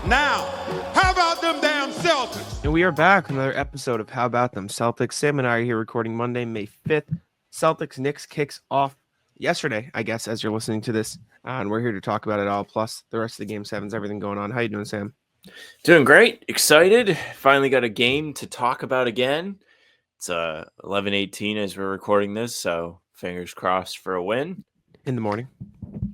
Now, how about them damn Celtics? And we are back with another episode of How About Them Celtics. Sam and I are here recording Monday, May 5th. Celtics-Knicks kicks off yesterday, I guess, as you're listening to this. And we're here to talk about it all, plus the rest of the Game 7s, everything going on. How you doing, Sam? Doing great. Excited. Finally got a game to talk about again. It's 11:18 as we're recording this, so fingers crossed for a win. In the morning.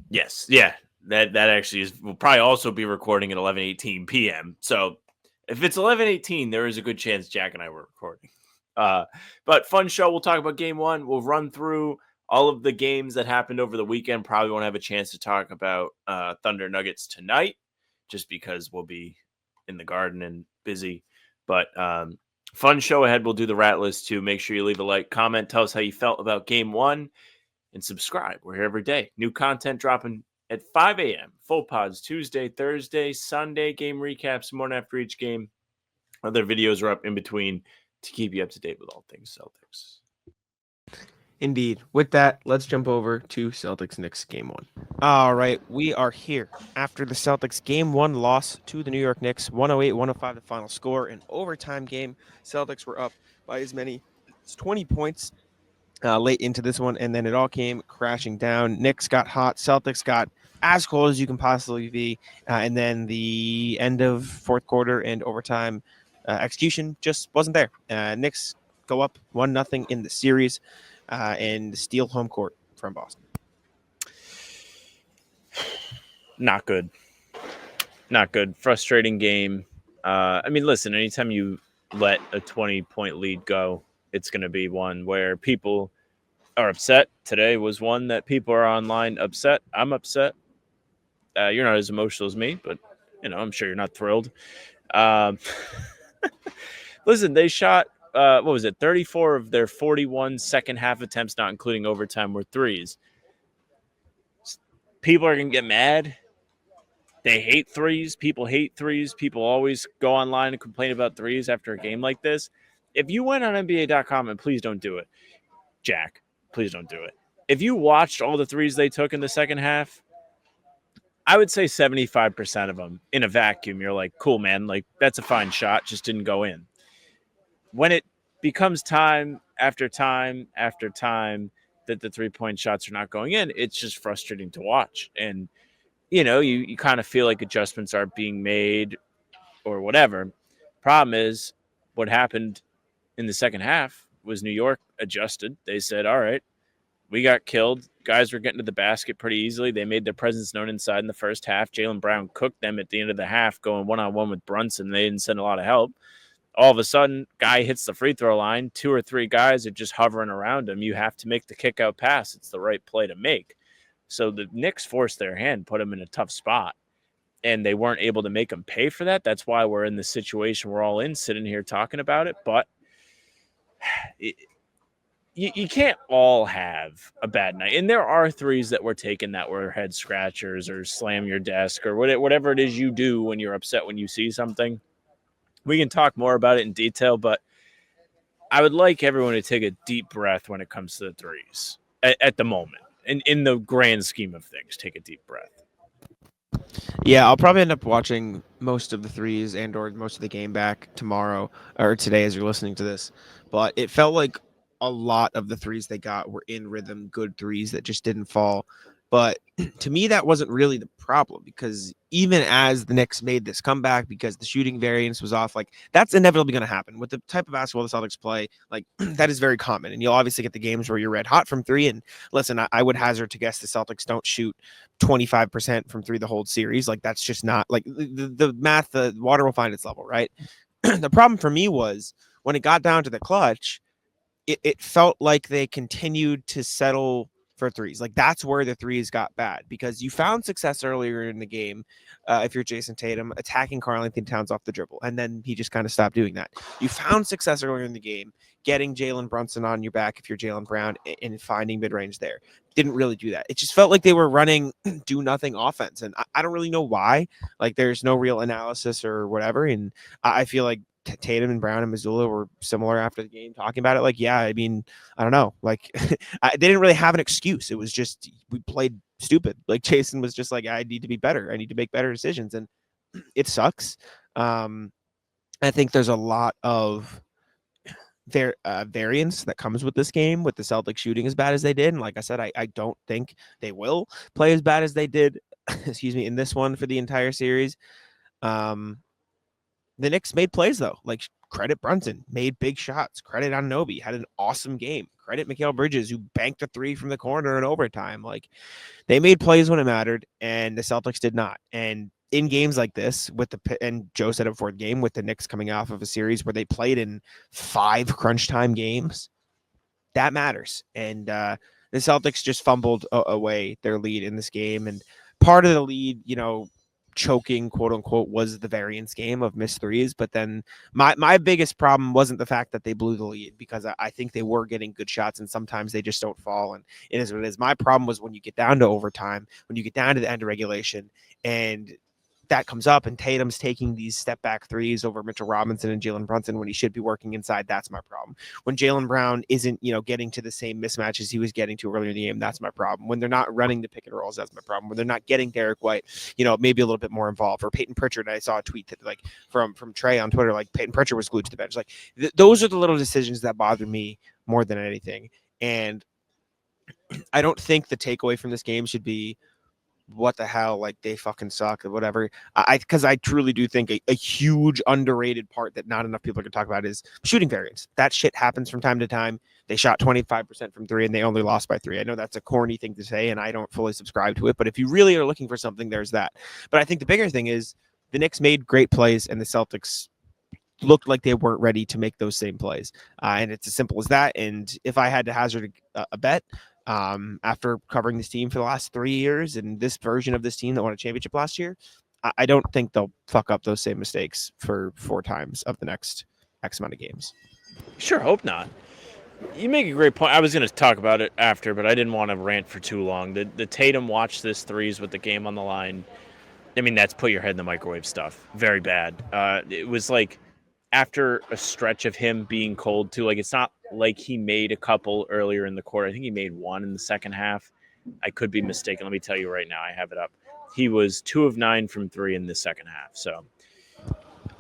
Yes. Yeah. That actually is. We'll probably also be recording at 11:18 p.m. So if it's 11:18, there is a good chance Jack and I were recording. But fun show. We'll talk about game one. We'll run through all of the games that happened over the weekend. Probably won't have a chance to talk about Thunder Nuggets tonight, just because we'll be in the garden and busy. But fun show ahead. We'll do the rat list too. Make sure you leave a like, comment, tell us how you felt about game one, and subscribe. We're here every day. New content dropping at 5 a.m. Full pods Tuesday, Thursday, Sunday, game recaps, morning after each game. Other videos are up in between to keep you up to date with all things Celtics. Indeed. With that, let's jump over to Celtics-Knicks Game 1. All right, we are here after the Celtics Game 1 loss to the New York Knicks, 108-105 the final score. An overtime game. Celtics were up by as many as 20 points late into this one, and then it all came crashing down. Knicks got hot. Celtics got as cold as you can possibly be, and then the end of fourth quarter and overtime execution just wasn't there. Knicks go up 1-0 in the series and steal home court from Boston. Not good. Not good. Frustrating game. I mean, listen, anytime you let a 20-point lead go, it's going to be one where people are upset. Today was one that people are online upset. I'm upset. You're not as emotional as me, but, I'm sure you're not thrilled. Listen, they shot, 34 of their 41 second half attempts, not including overtime, were threes. People are going to get mad. They hate threes. People hate threes. People always go online and complain about threes after a game like this. If you went on NBA.com, and please don't do it, Jack, please don't do it. If you watched all the threes they took in the second half, I would say 75% of them in a vacuum, you're like, cool, man, like that's a fine shot, just didn't go in. When it becomes time after time after time that the 3-point shots are not going in, it's just frustrating to watch. And, you kind of feel like adjustments aren't being made or whatever. Problem is, what happened in the second half was New York adjusted. They said, all right, we got killed. Guys were getting to the basket pretty easily. They made their presence known inside in the first half. Jaylen Brown cooked them at the end of the half, going one-on-one with Brunson. They didn't send a lot of help. All of a sudden, guy hits the free throw line. 2 or 3 guys are just hovering around him. You have to make the kick-out pass. It's the right play to make. So the Knicks forced their hand, put them in a tough spot, and they weren't able to make them pay for that. That's why we're in the situation we're all in, sitting here talking about it. But you can't all have a bad night. And there are threes that were taken that were head scratchers or slam your desk or whatever it is you do when you're upset when you see something. We can talk more about it in detail, but I would like everyone to take a deep breath when it comes to the threes at the moment. And in the grand scheme of things, take a deep breath. Yeah, I'll probably end up watching most of the threes and or most of the game back tomorrow or today as you're listening to this. But it felt like a lot of the threes they got were in rhythm, good threes that just didn't fall. But to me, that wasn't really the problem, because even as the Knicks made this comeback, because the shooting variance was off, like that's inevitably going to happen with the type of basketball the Celtics play. Like that is very common, and you'll obviously get the games where you're red hot from three. And listen, I would hazard to guess the Celtics don't shoot 25% from three the whole series. Like that's just not like the math. The water will find its level, right? The problem for me was when it got down to the clutch, it felt like they continued to settle for threes. Like that's where the threes got bad, because you found success earlier in the game. If you're Jayson Tatum, attacking Karl-Anthony Towns off the dribble, and then he just kind of stopped doing that. You found success earlier in the game, getting Jalen Brunson on your back if you're Jaylen Brown and finding mid-range there. Didn't really do that. It just felt like they were running do nothing offense, and I don't really know why. Like there's no real analysis or whatever, and I feel like Tatum and Brown and Mazzulla were similar after the game talking about it. Like, yeah, I mean, I don't know. Like, they didn't really have an excuse. It was just we played stupid. Like, Jayson was just like, I need to be better. I need to make better decisions. And it sucks. I think there's a lot of variance that comes with this game, with the Celtics shooting as bad as they did. And like I said, I don't think they will play as bad as they did, excuse me, in this one for the entire series. The Knicks made plays, though. Like, credit Brunson, made big shots. Credit Anunoby, had an awesome game. Credit Mikal Bridges, who banked a three from the corner in overtime. Like, they made plays when it mattered, and the Celtics did not. And in games like this, and Joe said it before the game, with the Knicks coming off of a series where they played in 5 crunch time games, that matters. And the Celtics just fumbled away their lead in this game. And part of the lead, choking, quote unquote, was the variance game of missed threes. But then my biggest problem wasn't the fact that they blew the lead, because I think they were getting good shots, and sometimes they just don't fall, and it is what it is. My problem was when you get down to overtime, when you get down to the end of regulation, and that comes up, and Tatum's taking these step back threes over Mitchell Robinson and Jalen Brunson when he should be working inside. That's my problem. When Jaylen Brown isn't, getting to the same mismatches he was getting to earlier in the game, that's my problem. When they're not running the pick and rolls, that's my problem. When they're not getting Derek White, maybe a little bit more involved. Or Peyton Pritchard, I saw a tweet that, like, from Trey on Twitter, like, Peyton Pritchard was glued to the bench. Like, those are the little decisions that bother me more than anything. And I don't think the takeaway from this game should be, what the hell, like, they fucking suck or whatever. Because I truly do think a huge underrated part that not enough people can talk about is shooting variance. That shit happens from time to time. They shot 25% from 3 and they only lost by 3. I know that's a corny thing to say, and I don't fully subscribe to it, but if you really are looking for something, there's that. But I think the bigger thing is the Knicks made great plays and the Celtics looked like they weren't ready to make those same plays. And it's as simple as that. And if I had to hazard a bet, after covering this team for the last 3 years and this version of this team that won a championship last year, I don't think they'll fuck up those same mistakes for 4 times of the next X amount of games. Sure hope not. You make a great point. I was going to talk about it after, but I didn't want to rant for too long. The Tatum watch this threes with the game on the line. I mean, that's put your head in the microwave stuff. Very bad. It was like after a stretch of him being cold too. Like, it's not like he made a couple earlier in the quarter. I think he made 1 in the second half. I could be mistaken. Let me tell you right now. I have it up. He was 2 of 9 from 3 in the second half. So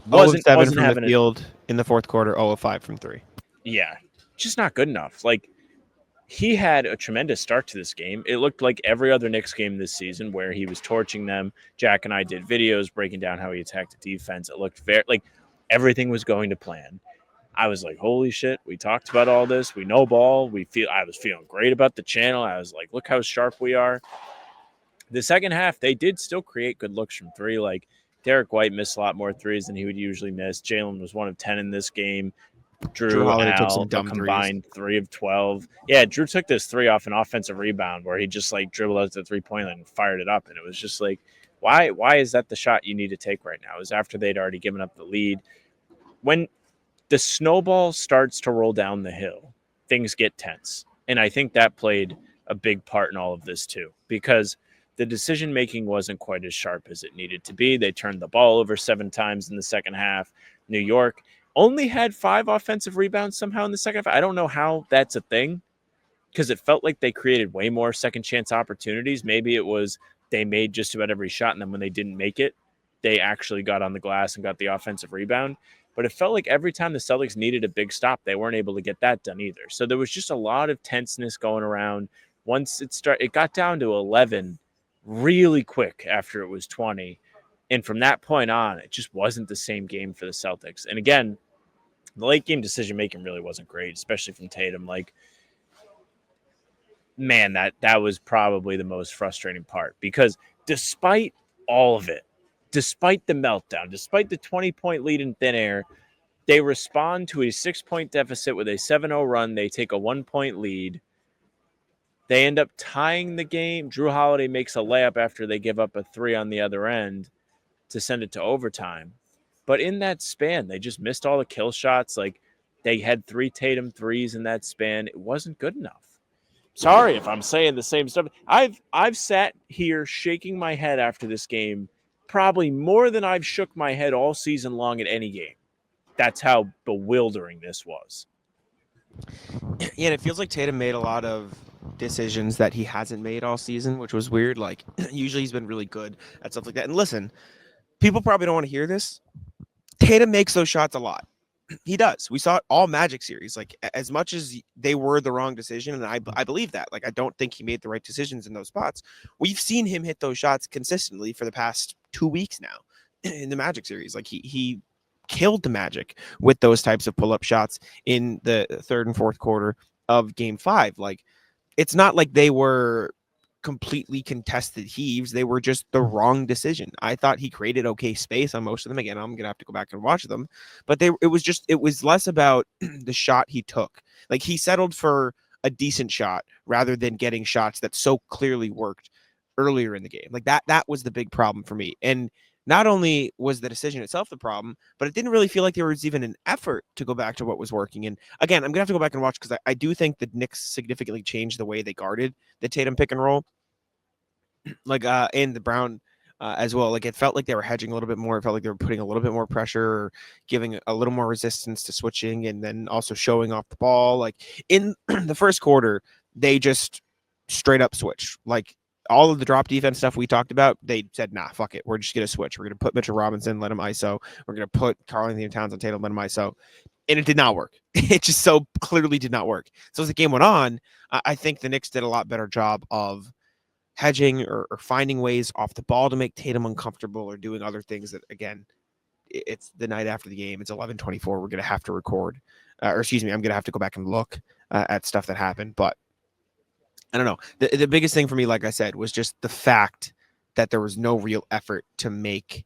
wasn't 7 from the field in the fourth quarter. 0 of 5 from 3. Yeah, just not good enough. Like, he had a tremendous start to this game. It looked like every other Knicks game this season where he was torching them. Jack and I did videos breaking down how he attacked the defense. It looked very like everything was going to plan. I was like, holy shit, we talked about all this. We know ball. I was feeling great about the channel. I was like, look how sharp we are. The second half, they did still create good looks from 3. Like, Derek White missed a lot more threes than he would usually miss. Jaylen was 1 of 10 in this game. Drew Holiday took some dumb combined 3 of 12. Yeah, Drew took this 3 off an offensive rebound where he just, like, dribbled out to the 3-point line and fired it up. And it was just like, why is that the shot you need to take right now? It was after they'd already given up the lead. When the snowball starts to roll down the hill, things get tense. And I think that played a big part in all of this too, because the decision-making wasn't quite as sharp as it needed to be. They turned the ball over 7 times in the second half. New York only had 5 offensive rebounds somehow in the second half. I don't know how that's a thing, because it felt like they created way more second chance opportunities. Maybe it was they made just about every shot, and then when they didn't make it, they actually got on the glass and got the offensive rebound. But it felt like every time the Celtics needed a big stop, they weren't able to get that done either. So there was just a lot of tenseness going around. Once it got down to 11 really quick after it was 20. And from that point on, it just wasn't the same game for the Celtics. And again, the late game decision making really wasn't great, especially from Tatum. Like, man, that was probably the most frustrating part, because despite all of it, despite the meltdown, despite the 20-point lead in thin air, they respond to a 6-point deficit with a 7-0 run. They take a 1-point lead. They end up tying the game. Drew Holiday makes a layup after they give up a 3 on the other end to send it to overtime. But in that span, they just missed all the kill shots. Like, they had 3 Tatum threes in that span. It wasn't good enough. Sorry if I'm saying the same stuff. I've sat here shaking my head after this game probably more than I've shook my head all season long at any game. That's how bewildering this was. Yeah, and it feels like Tatum made a lot of decisions that he hasn't made all season, which was weird. Like, usually he's been really good at stuff like that. And listen, people probably don't want to hear this. Tatum makes those shots a lot. He does. We saw it all Magic series. Like, as much as they were the wrong decision, and I believe that. Like, I don't think he made the right decisions in those spots. We've seen him hit those shots consistently for the past 2 weeks now in the Magic series. Like, he killed the Magic with those types of pull-up shots in the third and fourth quarter of Game 5. Like, it's not like they were completely contested heaves. They were just the wrong decision. I thought he created okay space on most of them. Again, I'm gonna have to go back and watch them, but it was less about the shot he took. Like, he settled for a decent shot rather than getting shots that so clearly worked earlier in the game. Like, that was the big problem for me. And not only was the decision itself the problem, but it didn't really feel like there was even an effort to go back to what was working. And again, I'm gonna have to go back and watch, because I do think the Knicks significantly changed the way they guarded the Tatum pick and roll, like and the Brown as well. Like, it felt like they were hedging a little bit more. It felt like they were putting a little bit more pressure, or giving a little more resistance to switching, and then also showing off the ball. Like, in the first quarter, they just straight up switch. Like, all of the drop defense stuff we talked about, they said, nah, fuck it. We're just going to switch. We're going to put Mitchell Robinson, let him ISO. We're going to put Karl-Anthony Towns on Tatum, let him ISO. And it did not work. It just so clearly did not work. So as the game went on, I think the Knicks did a lot better job of hedging or finding ways off the ball to make Tatum uncomfortable, or doing other things that, again, it's the night after the game. It's 11:24. We're going to have to record. I'm going to have to go back and look at stuff that happened. But I don't know. The biggest thing for me, like I said, was just the fact that there was no real effort to make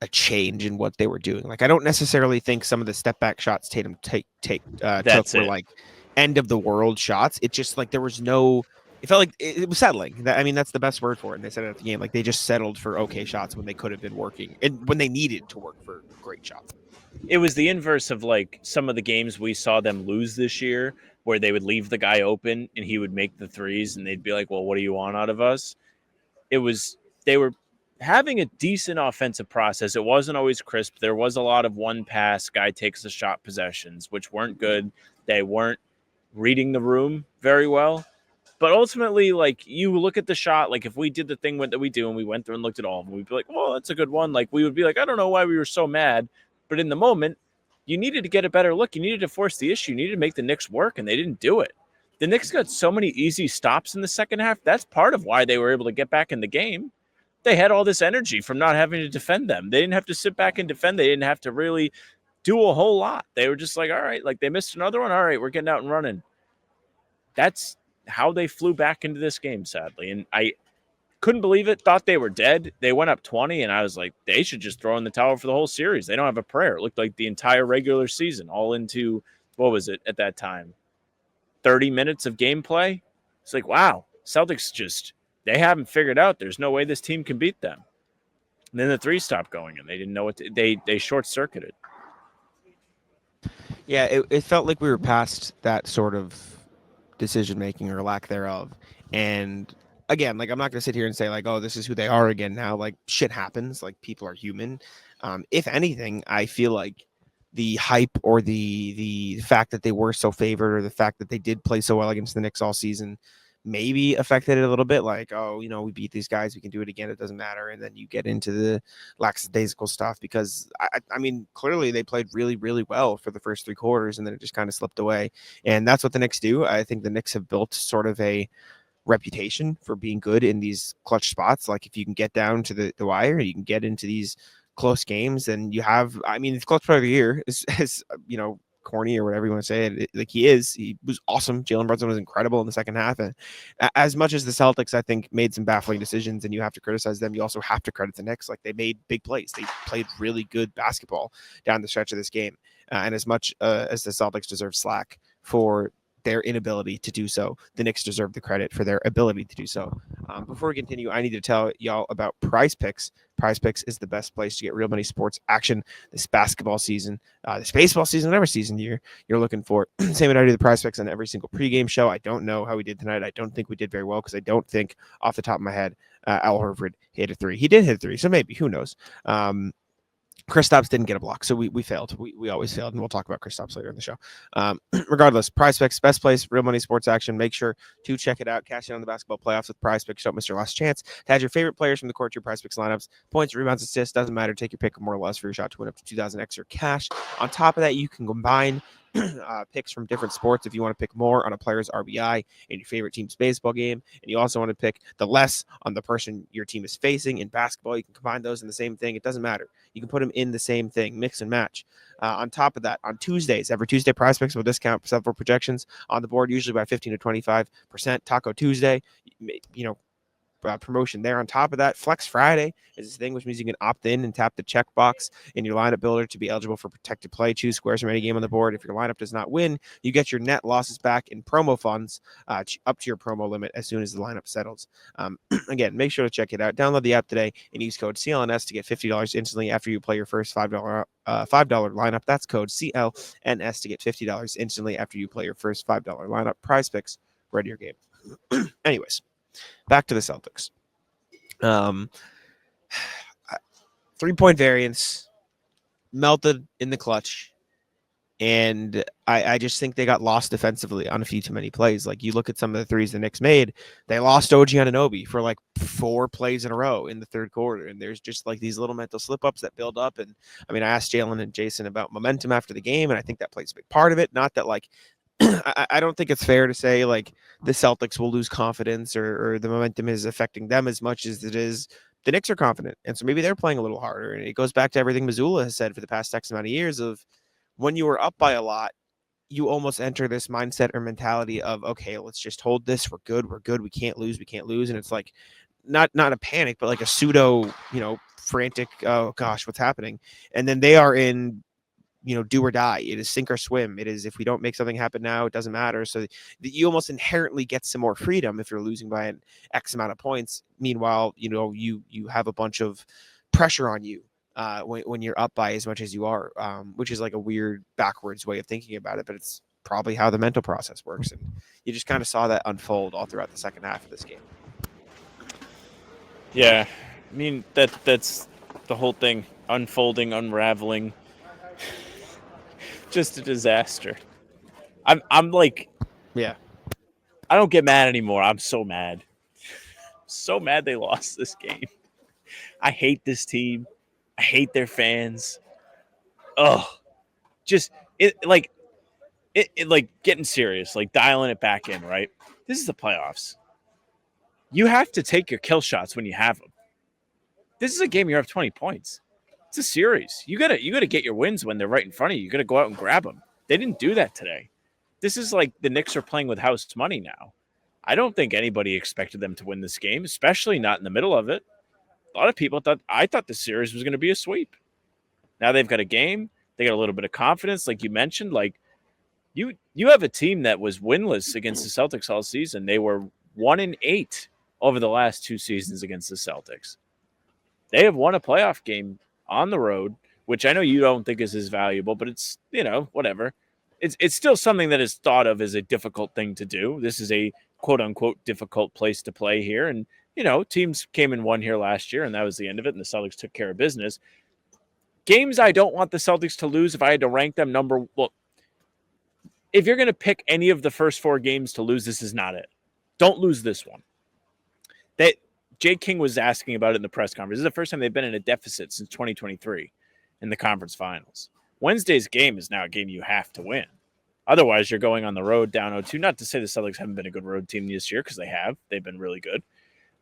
a change in what they were doing. Like, I don't necessarily think some of the step back shots Tatum took were like end of the world shots. It just, like, there was no. It felt like it was settling. That's the best word for it. And they said it at the game. Like, they just settled for okay shots when they could have been working, and when they needed to work for great shots. It was the inverse of, like, some of the games we saw them lose this year, where they would leave the guy open and he would make the threes, and they'd be like, well, what do you want out of us? They were having a decent offensive process. It wasn't always crisp. There was a lot of one pass, guy takes the shot possessions, which weren't good. They weren't reading the room very well. But ultimately, like, you look at the shot, like, if we did the thing that we do and we went through and looked at all of them, we'd be like, well, that's a good one. Like, we would be like, I don't know why we were so mad. But in the moment, you needed to get a better look. You needed to force the issue. You needed to make the Knicks work, and they didn't do it. The Knicks got so many easy stops in the second half. That's part of why they were able to get back in the game. They had all this energy from not having to defend them. They didn't have to sit back and defend. They didn't have to really do a whole lot. They were just like, all right, like, they missed another one. All right, we're getting out and running. That's how they flew back into this game, sadly. And I couldn't believe it. Thought they were dead. They went up 20, and I was like, they should just throw in the towel for the whole series. They don't have a prayer. It looked like the entire regular season, all into, what was it at that time? 30 minutes of gameplay. It's like, wow, Celtics just, they haven't figured out there's no way this team can beat them. And then the three stopped going, and they didn't know what they short-circuited. Yeah, it felt like we were past that sort of decision-making, or lack thereof. And again, like, I'm not going to sit here and say, like, oh, this is who they are again now. Like, shit happens. Like, people are human. If anything, I feel like the hype, or the fact that they were so favored, or the fact that they did play so well against the Knicks all season, maybe affected it a little bit. Like, oh, we beat these guys, we can do it again, it doesn't matter. And then you get into the lackadaisical stuff, because I mean, clearly they played really, really well for the first 3 quarters, and then it just kind of slipped away. And that's what the Knicks do. I think the Knicks have built sort of a reputation for being good in these clutch spots. Like, if you can get down to the wire, you can get into these close games, and you have, I mean, the clutch player of the year is corny or whatever you want to say it, like, he was awesome. Jaylen Brown was incredible in the second half. And as much as the Celtics, I think, made some baffling decisions, and you have to criticize them, you also have to credit the Knicks. Like, they made big plays. They played really good basketball down the stretch of this game. And as much as the Celtics deserve slack for their inability to do so, the Knicks deserve the credit for their ability to do so. Before we continue, I need to tell y'all about PrizePicks. PrizePicks is the best place to get real money sports action this basketball season, this baseball season, whatever season you're looking for. Same way I do the PrizePicks on every single pregame show. I don't know how we did tonight. I don't think we did very well, because I don't think, off the top of my head, Al Horford hit a 3. He did hit a 3, so maybe, who knows. Kristaps didn't get a block, so we failed. We always failed, and we'll talk about Kristaps later in the show. Regardless, PrizePicks, best place, real money sports action. Make sure to check it out. Cash in on the basketball playoffs with PrizePicks. Don't miss your last chance to add your favorite players from the court to your PrizePicks lineups. Points, rebounds, assists, doesn't matter. Take your pick of more or less for your shot to win up to 2,000 extra cash. On top of that, you can combine picks from different sports if you want to pick more on a player's RBI in your favorite team's baseball game, and you also want to pick the less on the person your team is facing in basketball. You can combine those in the same thing. It doesn't matter. You can put them in the same thing, mix and match. On top of that, on Tuesdays, every Tuesday, PrizePicks will discount several projections on the board, usually by 15 to 25%. Taco Tuesday, promotion there. On top of that, Flex Friday is this thing, which means you can opt in and tap the checkbox in your lineup builder to be eligible for protected play. Choose squares from any game on the board. If your lineup does not win, you get your net losses back in promo funds up to your promo limit as soon as the lineup settles. Again, make sure to check it out. Download the app today and use code CLNS to get $50 instantly after you play your first $5 lineup. That's code CLNS to get $50 instantly after you play your first $5 lineup. PrizePicks, ready your game. Anyways, back to the Celtics. 3-point variance, melted in the clutch, and I just think they got lost defensively on a few too many plays. Like, you look at some of the threes the Knicks made, they lost OG Anunoby for like 4 plays in a row in the third quarter, and there's just like these little mental slip-ups that build up. And I mean, I asked Jaylen and Jayson about momentum after the game, and I think that plays a big part of it. Not that like I don't think it's fair to say like the Celtics will lose confidence or the momentum is affecting them as much as it is the Knicks are confident. And so maybe they're playing a little harder. And it goes back to everything Missoula has said for the past X amount of years of when you were up by a lot, you almost enter this mindset or mentality of, okay, let's just hold this. We're good. We can't lose. And it's like not a panic, but like a pseudo, frantic, oh gosh, what's happening? And then they are in, do or die. It is sink or swim. It is, if we don't make something happen now, it doesn't matter. So you almost inherently get some more freedom if you're losing by an X amount of points. Meanwhile, you have a bunch of pressure on you when you're up by as much as you are, which is like a weird backwards way of thinking about it, but it's probably how the mental process works. And you just kind of saw that unfold all throughout the second half of this game. Yeah, I mean, that's the whole thing, unfolding, unraveling. Just a disaster. I'm like, yeah, I don't get mad anymore. I'm so mad. So mad they lost this game. I hate this team. I hate their fans. Oh, just like getting serious, like dialing it back in, right? This is the playoffs. You have to take your kill shots when you have them. This is a game you have 20 points. It's a series. You gotta get your wins when they're right in front of you. You gotta go out and grab them. They didn't do that today. This is like the Knicks are playing with house money now. I don't think anybody expected them to win this game, especially not in the middle of it. A lot of people thought the series was going to be a sweep. Now they've got a game. They got a little bit of confidence, like you mentioned. Like you have a team that was winless against the Celtics all season. They were 1-8 over the last 2 seasons against the Celtics. They have won a playoff game on the road, which I know you don't think is as valuable, but it's, whatever. It's still something that is thought of as a difficult thing to do. This is a quote-unquote difficult place to play here. And, teams came and won here last year, and that was the end of it, and the Celtics took care of business. Games I don't want the Celtics to lose, if I had to rank them, if you're going to pick any of the first 4 games to lose, this is not it. Don't lose this one. Jay King was asking about it in the press conference. This is the first time they've been in a deficit since 2023 in the conference finals. Wednesday's game is now a game you have to win. Otherwise, you're going on the road down 0-2. Not to say the Celtics haven't been a good road team this year, because they have. They've been really good.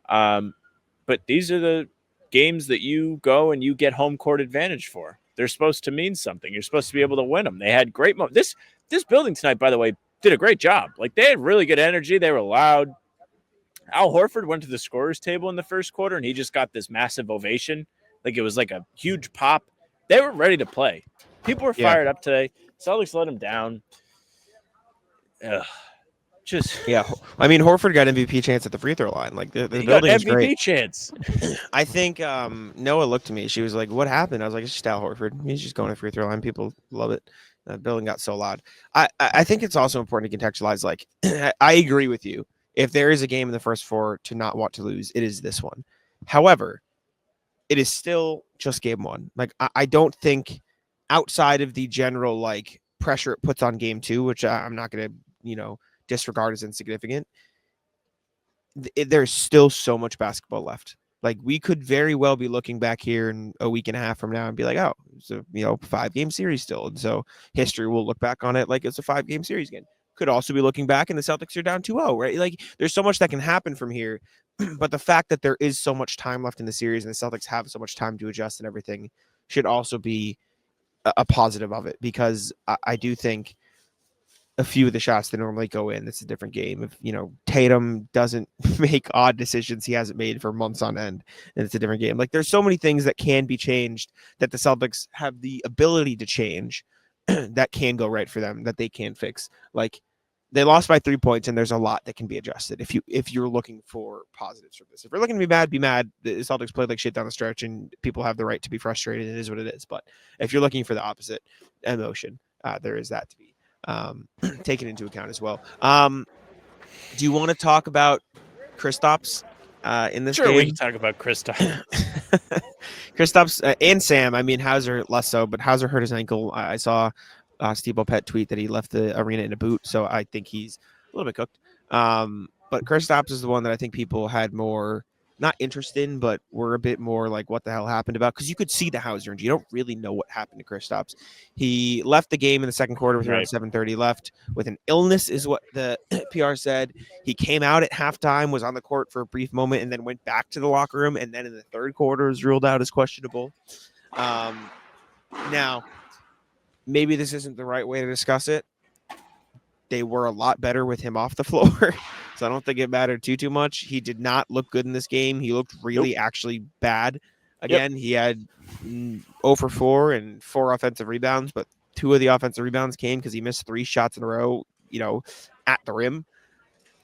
But these are the games that you go and you get home court advantage for. They're supposed to mean something. You're supposed to be able to win them. They had great moments. This building tonight, by the way, did a great job. Like, they had really good energy. They were loud. Al Horford went to the scorer's table in the first quarter, and he just got this massive ovation. Like, it was like a huge pop. They were ready to play. People were fired up today. Celtics let them down. I mean, Horford got MVP chance at the free throw line. Like, the building is great. MVP chance. I think Noah looked at me. She was like, "What happened?" I was like, "It's just Al Horford. He's just going to free throw line. People love it." The building got so loud. I think it's also important to contextualize. Like, I agree with you. If there is a game in the first 4 to not want to lose, it is this one. However, it is still just game one. Like, I don't think outside of the general like pressure it puts on game two, which I'm not going to, disregard as insignificant. There's still so much basketball left. Like, we could very well be looking back here in a week and a half from now and be like, oh, it's a 5-game series still. And so history will look back on it like it's a 5-game series again. Could also be looking back and the Celtics are down 2-0, right? Like, there's so much that can happen from here. But the fact that there is so much time left in the series and the Celtics have so much time to adjust and everything should also be a positive of it, because I do think a few of the shots that normally go in, it's a different game. If Tatum doesn't make odd decisions he hasn't made for months on end, and it's a different game. Like, there's so many things that can be changed that the Celtics have the ability to change that can go right for them, that they can fix. Like, they lost by 3 points, and there's a lot that can be adjusted if you're looking for positives from this. If you're looking to be mad, be mad. The Celtics played like shit down the stretch, and people have the right to be frustrated. It is what it is. But if you're looking for the opposite emotion, there is that to be taken into account as well. Do you want to talk about Kristaps in this game? Sure, we can talk about Kristaps. Kristaps and Sam. I mean, Hauser less so, but Hauser hurt his ankle. I saw Steve Opet tweet that he left the arena in a boot, so I think he's a little bit cooked. But Kristaps is the one that I think people had more, not interest in, but were a bit more like, what the hell happened about? Because you could see the Hauser, and you don't really know what happened to Kristaps. He left the game in the second quarter with around 7:30 left with an illness, is what the PR said. He came out at halftime, was on the court for a brief moment, and then went back to the locker room, and then in the third quarter was ruled out as questionable. Now, maybe this isn't the right way to discuss it. They were a lot better with him off the floor, so I don't think it mattered too much. He did not look good in this game. He looked really actually bad. Again, He had 0 for 4 and 4 offensive rebounds, but 2 of the offensive rebounds came because he missed 3 shots in a row, at the rim.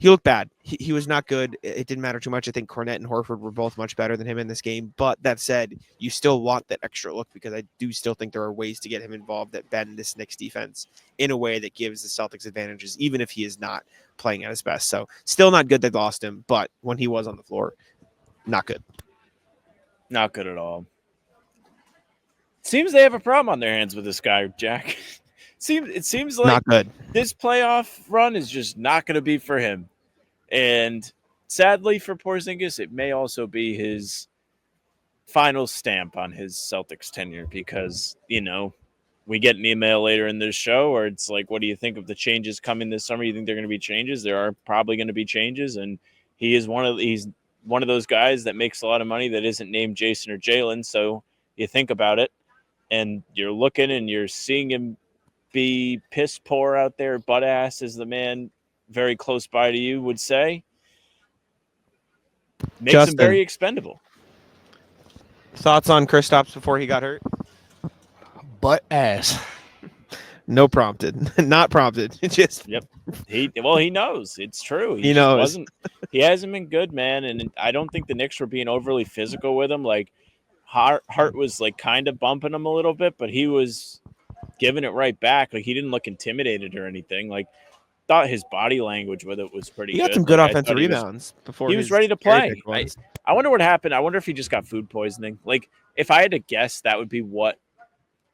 He looked bad. He was not good. It didn't matter too much. I think Cornette and Horford were both much better than him in this game. But that said, you still want that extra look, because I do still think there are ways to get him involved that bend this Knicks defense in a way that gives the Celtics advantages, even if he is not playing at his best. So still not good they lost him, but when he was on the floor, not good. Not good at all. Seems they have a problem on their hands with this guy, Jack. It seems like not good. This playoff run is just not going to be for him. And sadly for Porzingis, it may also be his final stamp on his Celtics tenure, because, we get an email later in this show where it's like, what do you think of the changes coming this summer? You think they're going to be changes? There are probably going to be changes. And he's one of those guys that makes a lot of money that isn't named Jayson or Jaylen. So you think about it, and you're looking and you're seeing him be piss poor out there, butt ass, as the man very close by to you would say. Makes Justin, him very expendable. Thoughts on Kristaps before he got hurt? Butt ass. No prompted. Not prompted. Just Yep. He knows. It's true. He knows. He hasn't been good, man, and I don't think the Knicks were being overly physical with him. Like, Hart was like kind of bumping him a little bit, but he was giving it right back. Like, he didn't look intimidated or anything. Like, thought his body language with it was pretty good. He got some good offensive rebounds before he was ready to play. I wonder what happened. I wonder if he just got food poisoning. Like, if I had to guess, that would be what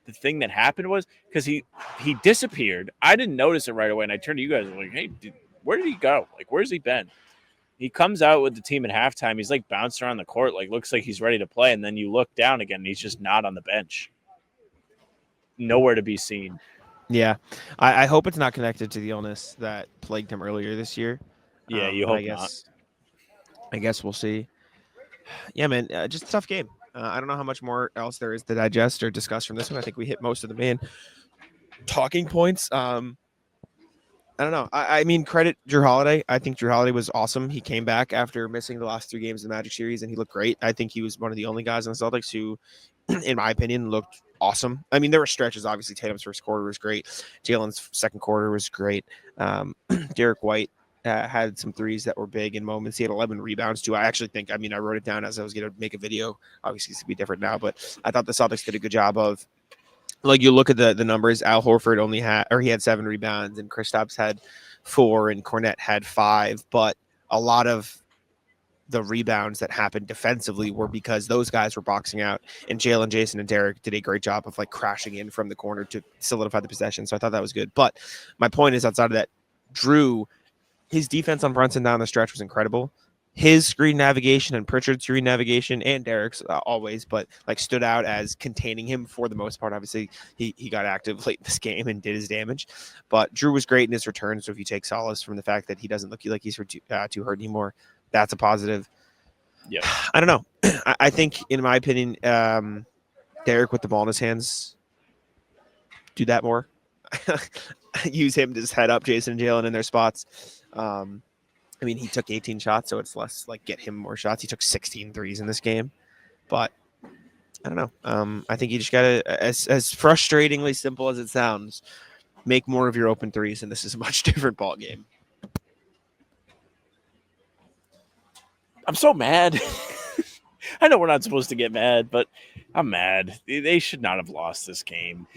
the thing that happened was, because he disappeared. I didn't notice it right away, and I turned to you guys and like, hey, where did he go? Like, where's he been? He comes out with the team at halftime. He's like bouncing around the court, like looks like he's ready to play, and then you look down again, and he's just not on the bench. Nowhere to be seen. Yeah, I hope it's not connected to the illness that plagued him earlier this year. Yeah, you hope not. I guess we'll see. Yeah, man, just a tough game. I don't know how much more else there is to digest or discuss from this one. I think we hit most of the main talking points. I don't know. I mean, credit Jrue Holiday. I think Jrue Holiday was awesome. He came back after missing the last 3 games of the Magic series, and he looked great. I think he was one of the only guys on the Celtics who, in my opinion, looked awesome. I mean, there were stretches. Obviously, Tatum's first quarter was great. Jalen's second quarter was great. Derek White had some threes that were big in moments. He had 11 rebounds too. I actually think, I wrote it down as I was going to make a video. Obviously, it's going to be different now, but I thought the Celtics did a good job of, like, you look at the numbers. Al Horford he had 7 rebounds, and Kristaps had 4, and Cornette had 5. But a lot of the rebounds that happened defensively were because those guys were boxing out, and Jaylen, Jayson, and Derek did a great job of like crashing in from the corner to solidify the possession. So I thought that was good. But my point is, outside of that, Drew, his defense on Brunson down the stretch was incredible. His screen navigation and Pritchard's screen navigation and Derek's always, but like stood out as containing him for the most part. Obviously, he got active late in this game and did his damage. But Drew was great in his return. So if you take solace from the fact that he doesn't look like he's too hurt anymore, that's a positive. Yeah, I don't know. I think, in my opinion, Derek with the ball in his hands, do that more. Use him to just head up Jayson and Jaylen in their spots. I mean, he took 18 shots, so it's less like get him more shots. He took 16 threes in this game. But I don't know. I think you just got to, as frustratingly simple as it sounds, make more of your open threes, and this is a much different ball game. I'm so mad. I know we're not supposed to get mad, but I'm mad. They should not have lost this game.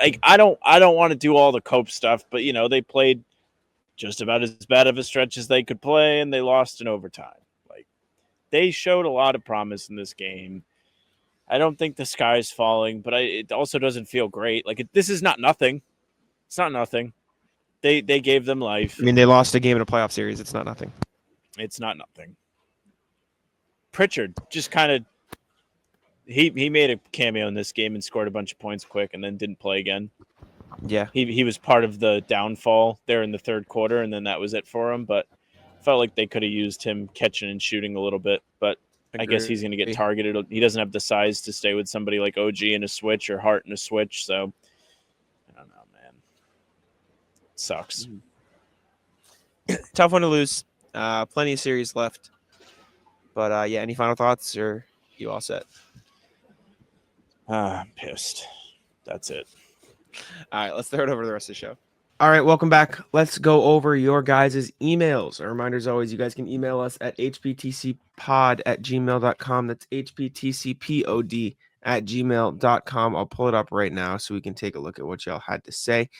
Like I don't want to do all the cope stuff, but they played just about as bad of a stretch as they could play, and they lost in overtime. Like they showed a lot of promise in this game. I don't think the sky's falling, but it also doesn't feel great. Like this is not nothing. It's not nothing. They gave them life. I mean, they lost a game in a playoff series. It's not nothing. It's not nothing. Pritchard just kind of he made a cameo in this game and scored a bunch of points quick and then didn't play again. Yeah. He was part of the downfall there in the third quarter, and then that was it for him. But felt like they could have used him catching and shooting a little bit. But I guess he's going to get targeted. He doesn't have the size to stay with somebody like OG in a switch or Hart in a switch. So I don't know, man. It sucks. Tough one to lose. Plenty of series left. But yeah, any final thoughts, or you all set? I'm pissed. That's it. All right, let's throw it over to the rest of the show. All right, welcome back. Let's go over your guys' emails. A reminder, as always, you guys can email us at hptcpod@gmail.com. That's hptcpod@gmail.com. I'll pull it up right now so we can take a look at what y'all had to say.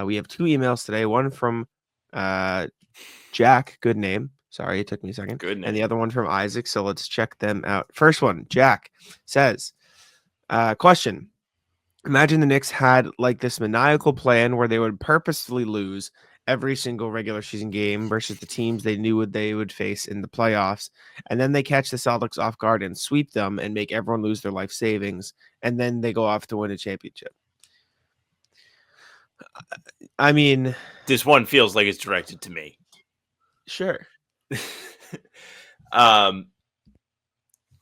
We have 2 emails today. One from Jack, good name. Sorry, it took me a second. Good name. And the other one from Isaac, so let's check them out. First one, Jack says, question. Imagine the Knicks had like this maniacal plan where they would purposefully lose every single regular season game versus the teams they knew they would face in the playoffs. And then they catch the Celtics off guard and sweep them and make everyone lose their life savings. And then they go off to win a championship. I mean, this one feels like it's directed to me. Sure.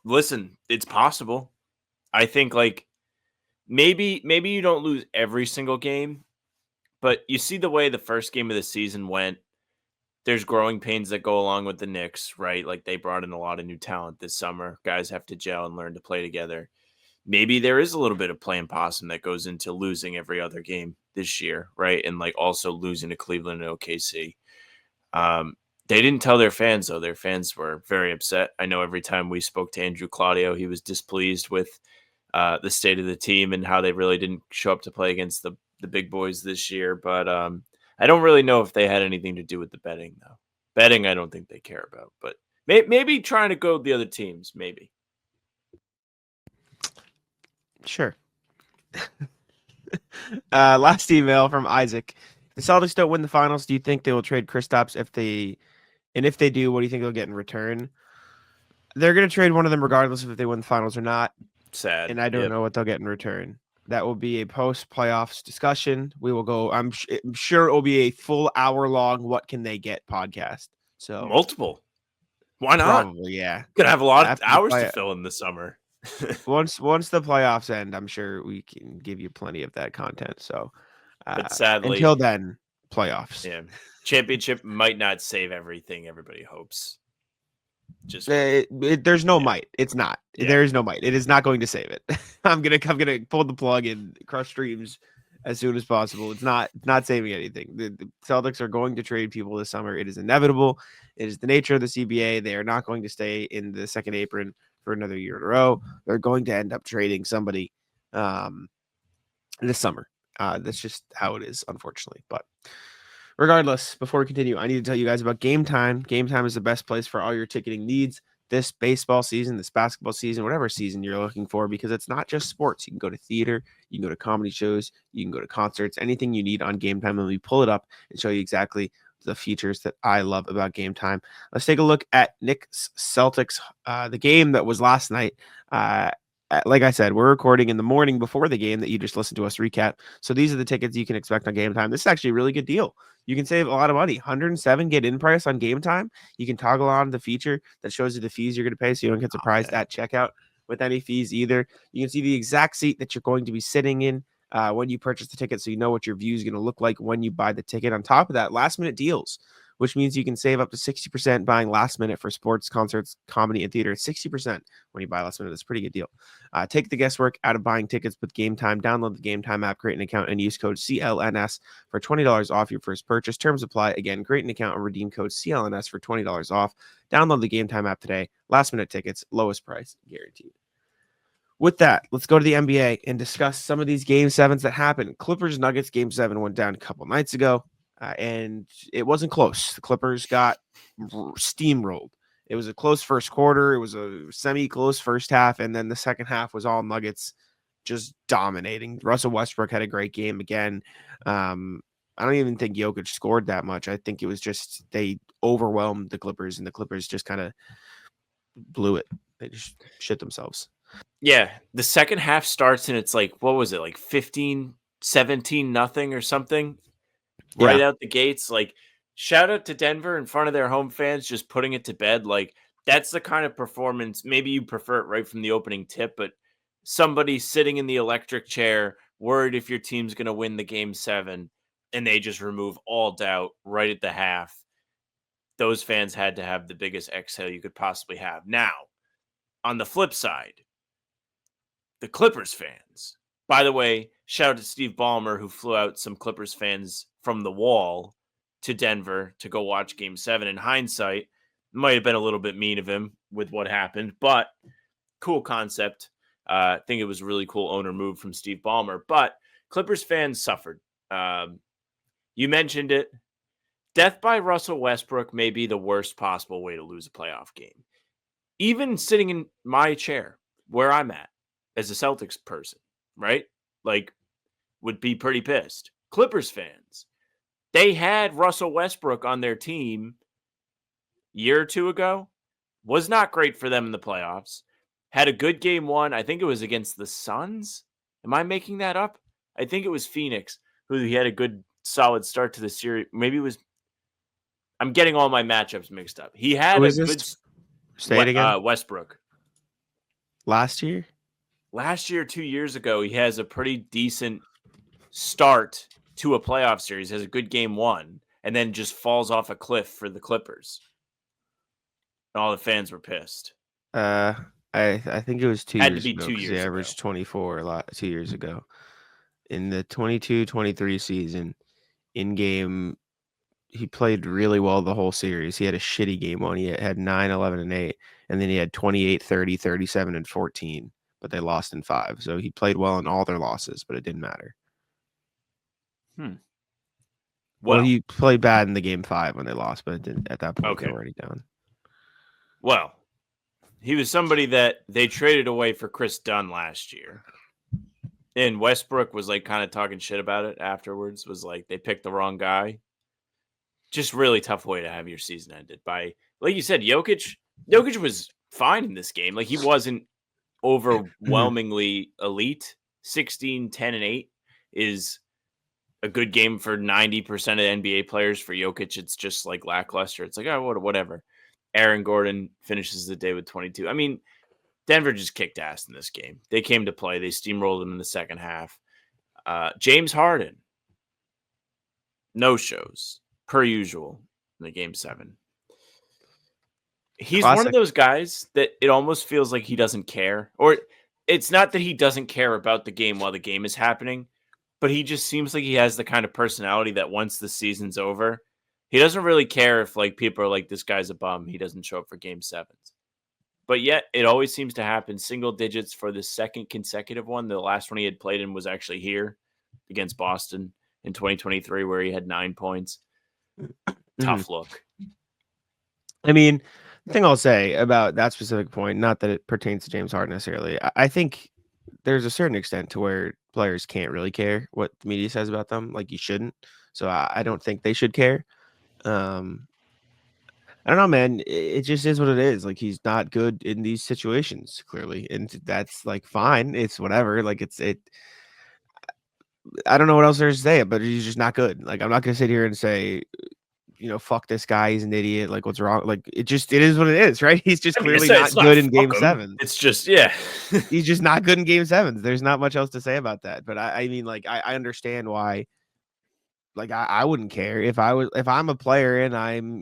Listen, it's possible. I think like maybe you don't lose every single game, but you see the way the first game of the season went. There's growing pains that go along with the Knicks, right? Like they brought in a lot of new talent this summer. Guys have to gel and learn to play together. Maybe there is a little bit of playing possum that goes into losing every other game this year, right? And like also losing to Cleveland and OKC. They didn't tell their fans, though. Their fans were very upset. I know every time we spoke to Andrew Claudio, he was displeased with the state of the team and how they really didn't show up to play against the big boys this year. But I don't really know if they had anything to do with the betting, though. Betting, I don't think they care about. But maybe trying to go the other teams, maybe. Sure. Last email from Isaac. If the Celtics don't win the finals, do you think they will trade Kristaps if they do, what do you think they'll get in return? They're going to trade one of them regardless of if they win the finals or not. Sad. And I don't know what they'll get in return. That will be a post-playoffs discussion. We will go. I'm sure it will be a full hour-long "What Can They Get" podcast. So multiple. Why not? Probably, yeah. Gonna have a lot of hours to fill in the summer. once the playoffs end, I'm sure we can give you plenty of that content. So, but sadly, until then, playoffs. Yeah, championship might not save everything everybody hopes. Just there's no might. It's not. Yeah. There is no might. It is not going to save it. I'm gonna pull the plug and crush streams as soon as possible. It's not saving anything. The Celtics are going to trade people this summer. It is inevitable. It is the nature of the CBA. They are not going to stay in the second apron for another year in a row. They're going to end up trading somebody this summer. That's just how it is, unfortunately. But regardless, before we continue, I need to tell you guys about Gametime. Gametime is the best place for all your ticketing needs. this baseball season, this basketball season, whatever season you're looking for, because it's not just sports. You can go to theater, you can go to comedy shows, you can go to concerts, anything you need on Game Time, and we pull it up and show you exactly the features that I love about Game Time. Let's take a look at Knicks Celtics, the game that was last night. Like I said, we're recording in the morning before the game that you just listened to us recap. So these are the tickets you can expect on Game Time. This is actually a really good deal. You can save a lot of money. 107 get in price on Game Time. You can toggle on the feature that shows you the fees you're going to pay, so you don't get surprised at checkout with any fees either. You can see the exact seat that you're going to be sitting in when you purchase the ticket, so you know what your view is going to look like when you buy the ticket. On top of that, last minute deals, which means you can save up to 60% buying last minute for sports, concerts, comedy, and theater. 60% when you buy last minute. That's a pretty good deal. Take the guesswork out of buying tickets with Game Time. Download the Game Time app, create an account, and use code CLNS for $20 off your first purchase. Terms apply. Again, create an account and redeem code CLNS for $20 off. Download the Game Time app today. Last minute tickets, lowest price guaranteed. With that, let's go to the NBA and discuss some of these Game 7s that happened. Clippers Nuggets Game 7 went down a couple nights ago. And it wasn't close. The Clippers got steamrolled. It was a close first quarter. It was a semi-close first half. And then the second half was all Nuggets just dominating. Russell Westbrook had a great game again. I don't even think Jokic scored that much. I think it was just they overwhelmed the Clippers, and the Clippers just kind of blew it. They just shit themselves. Yeah, the second half starts, and it's like, what was it, like 15, 17 nothing or something? Right out the gates. Like, shout out to Denver in front of their home fans, just putting it to bed. Like, that's the kind of performance. Maybe you prefer it right from the opening tip, but somebody sitting in the electric chair, worried if your team's going to win the Game 7, and they just remove all doubt right at the half. Those fans had to have the biggest exhale you could possibly have. Now, on the flip side, the Clippers fans. By the way, shout out to Steve Ballmer, who flew out some Clippers fans from the wall to Denver to go watch Game 7. In hindsight, might have been a little bit mean of him with what happened, but cool concept. I think it was a really cool owner move from Steve Ballmer. But Clippers fans suffered. You mentioned it. Death by Russell Westbrook may be the worst possible way to lose a playoff game. Even sitting in my chair where I'm at as a Celtics person, right? Like, would be pretty pissed. Clippers fans, they had Russell Westbrook on their team a year or two ago. Was not great for them in the playoffs. Had a good Game 1. I think it was against the Suns. Am I making that up? I think it was Phoenix, who he had a good, solid start to the series. Maybe it was. I'm getting all my matchups mixed up. He had a good. Say it again. Westbrook. Last year? Last year, 2 years ago, he has a pretty decent start to a playoff series, has a good Game 1, and then just falls off a cliff for the Clippers. And all the fans were pissed. I think it was 2 Had years to be ago. 2 years He ago. averaged 24 2 years ago. In the 22-23 season, in game, he played really well the whole series. He had a shitty Game 1. He had 9, 11, and 8, and then he had 28, 30, 37, and 14. But they lost in 5. So he played well in all their losses, but it didn't matter. Well, he played bad in the Game 5 when they lost, but it didn't, at that point, they were already down. Well, he was somebody that they traded away for Chris Dunn last year. And Westbrook was like kind of talking shit about it afterwards, was like they picked the wrong guy. Just really tough way to have your season ended by, like you said, Jokic was fine in this game. Like, he wasn't overwhelmingly elite. 16, 10, and 8 is a good game for 90% of NBA players. For Jokic, it's just like lackluster. It's like, oh, whatever. Aaron Gordon finishes the day with 22. I mean, Denver just kicked ass in this game. They came to play. They steamrolled them in the second half. James Harden, no shows, per usual, in the Game 7. He's one of those guys that it almost feels like he doesn't care. Or it's not that he doesn't care about the game while the game is happening, but he just seems like he has the kind of personality that once the season's over, he doesn't really care if like people are like, this guy's a bum, he doesn't show up for Game 7s. But yet it always seems to happen single digits for the second consecutive one. The last one he had played in was actually here against Boston in 2023, where he had 9 points. Tough look. I mean, thing I'll say about that specific point, not that it pertains to James Harden necessarily, I think there's a certain extent to where players can't really care what the media says about them. Like you shouldn't. So I don't think they should care. I don't know, man. It just is what it is. Like he's not good in these situations, clearly, and that's like fine. It's whatever. Like it. I don't know what else there's to say, but he's just not good. Like I'm not gonna sit here and say, fuck this guy. He's an idiot. Like what's wrong? Like it is what it is, right? He's just clearly not good in Game 7. It's just yeah. He's just not good in Game 7s. There's not much else to say about that. But I mean, like I understand why. Like I wouldn't care if I'm a player and I'm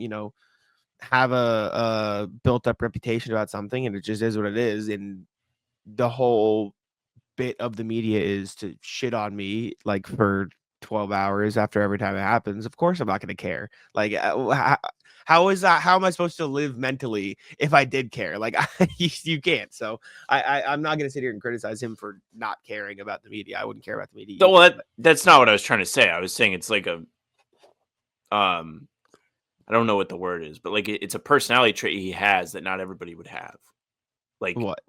have a built up reputation about something and it just is what it is, and the whole bit of the media is to shit on me like for 12 hours after every time it happens. Of course I'm not going to care. Like how is that? How am I supposed to live mentally if I did care? Like you can't. So I'm not going to sit here and criticize him for not caring about the media. I wouldn't care about the media No, either, that's not what I was trying to say. I was saying it's like a I don't know what the word is, but like it's a personality trait he has that not everybody would have. Like what?